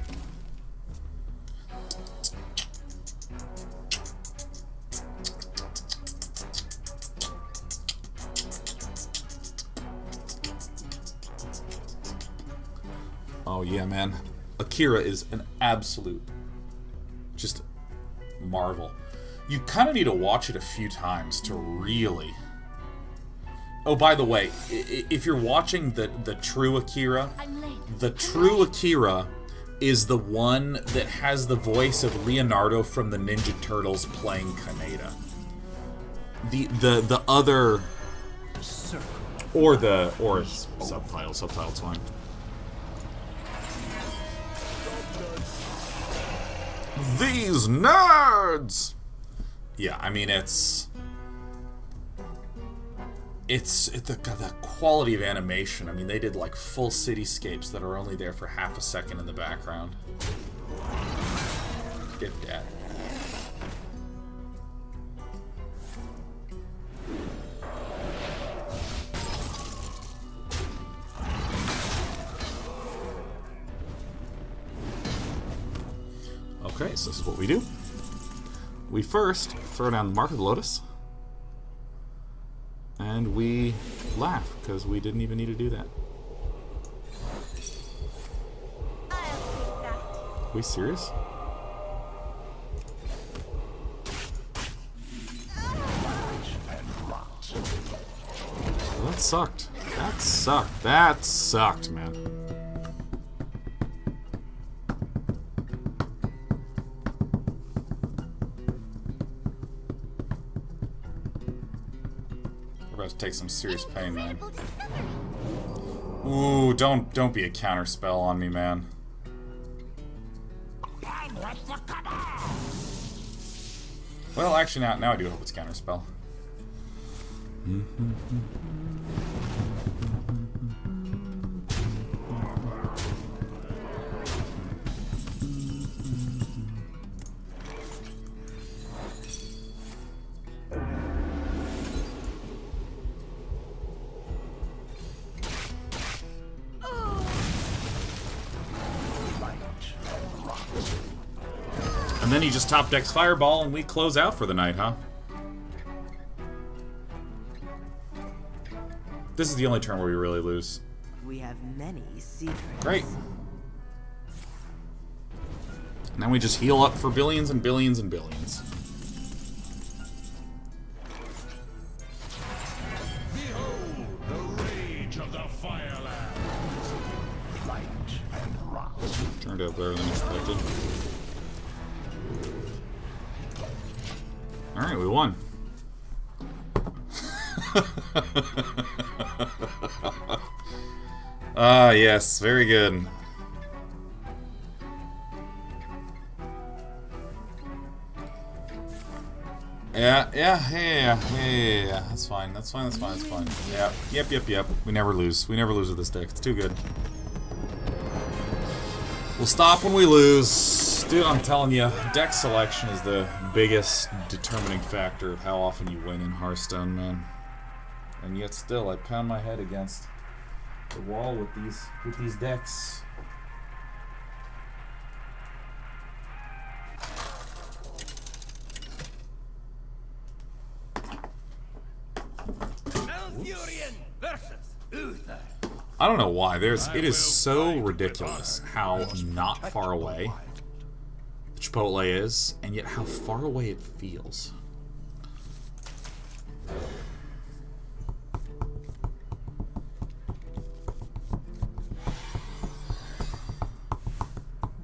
Oh yeah, man. Akira is an absolute just marvel. You kind of need to watch it a few times to really... Oh, by the way, if you're watching the true Akira, the true Akira is the one that has the voice of Leonardo from the Ninja Turtles playing Kaneda. The other... Or subtitles fine. These nerds! Yeah, I mean, it's the quality of animation. I mean, they did like full cityscapes that are only there for half a second in the background. If that. Okay, so this is what we do. We first throw down the Mark of the Lotus. And we laugh, because we didn't even need to do that. Are we serious? Well, that sucked. That sucked, man. Take some serious pain, man. Ooh, don't be a counter spell on me, man. Well, actually, now I do hope it's counter spell. And then he just top decks Fireball and we close out for the night, huh? This is the only turn where we really lose. We have many secrets. Great. Now we just heal up for billions and billions and billions. Behold the rage of the Firelands. Light and rock. Turned out better than expected. Alright, we won. Ah, yes, very good. Yeah. That's fine. Yeah, yep. We never lose. We never lose with this deck. It's too good. We'll stop when we lose. Dude, I'm telling you, deck selection is the biggest determining factor of how often you win in Hearthstone, man. And yet still, I pound my head against the wall with these decks. I don't know why. It is so ridiculous how not far away Chipotle is, and yet how far away it feels.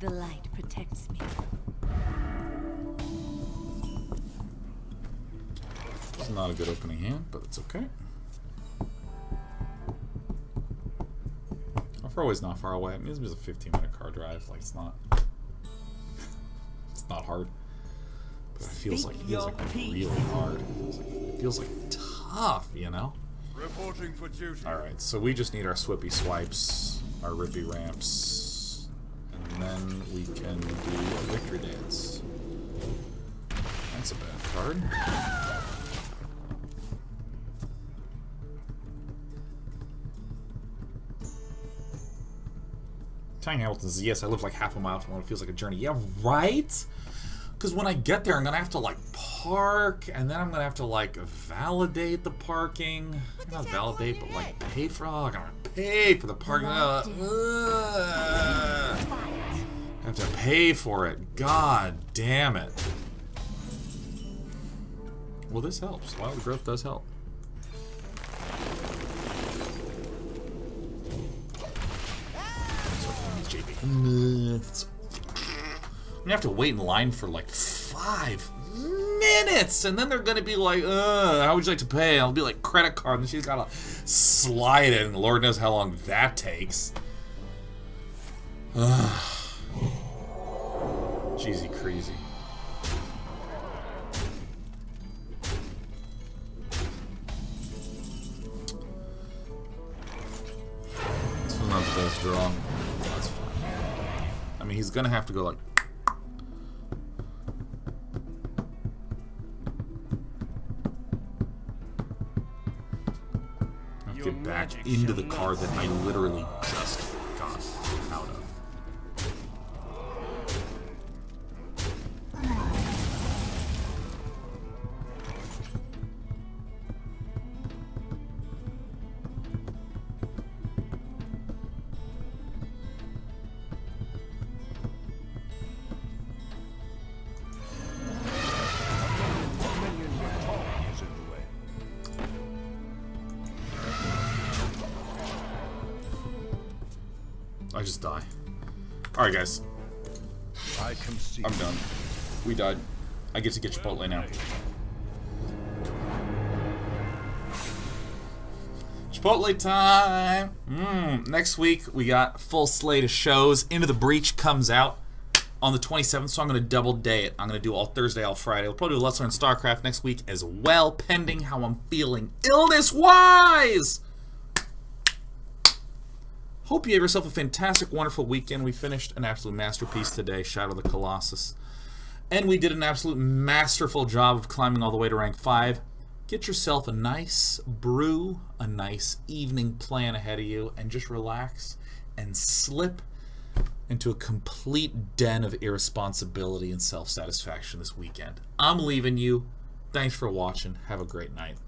The light protects me. It's not a good opening hand, but it's okay. Crow is not far away. I mean, it's just a 15-minute car drive. Like, it's not hard. But it feels like really hard. It feels like tough, you know? Reporting for duty. Alright, so we just need our Swippy Swipes, our Rippy Ramps, and then we can do a Victory Dance. That's a bad card. Tiny Hamilton says, yes, I live like half a mile from one. It feels like a journey. Yeah, right? Because when I get there, I'm going to have to, like, park, and then I'm going to have to, like, validate the parking. Not validate, but, like, pay for... Oh, I'm going to pay for the parking. I have to pay for it. God damn it. Well, this helps. Wild Growth does help. I'm gonna have to wait in line for like 5 minutes, and then they're gonna be like, how would you like to pay? I'll be like, credit card, and she's gotta slide it, and Lord knows how long that takes. Jeezy crazy. This was not the best draw. That's fine. I mean, he's gonna have to go like... Get back into the card that I literally just got out of. I just die. Alright, guys. I'm done. We died. I get to get Chipotle now. Chipotle time! Next week, we got a full slate of shows. Into the Breach comes out on the 27th, so I'm going to double day it. I'm going to do all Thursday, all Friday. We'll probably do Let's Learn StarCraft next week as well, pending how I'm feeling illness-wise! Hope you have yourself a fantastic, wonderful weekend. We finished an absolute masterpiece today, Shadow of the Colossus. And we did an absolute masterful job of climbing all the way to rank 5. Get yourself a nice brew, a nice evening plan ahead of you, and just relax and slip into a complete den of irresponsibility and self-satisfaction this weekend. I'm leaving you. Thanks for watching. Have a great night.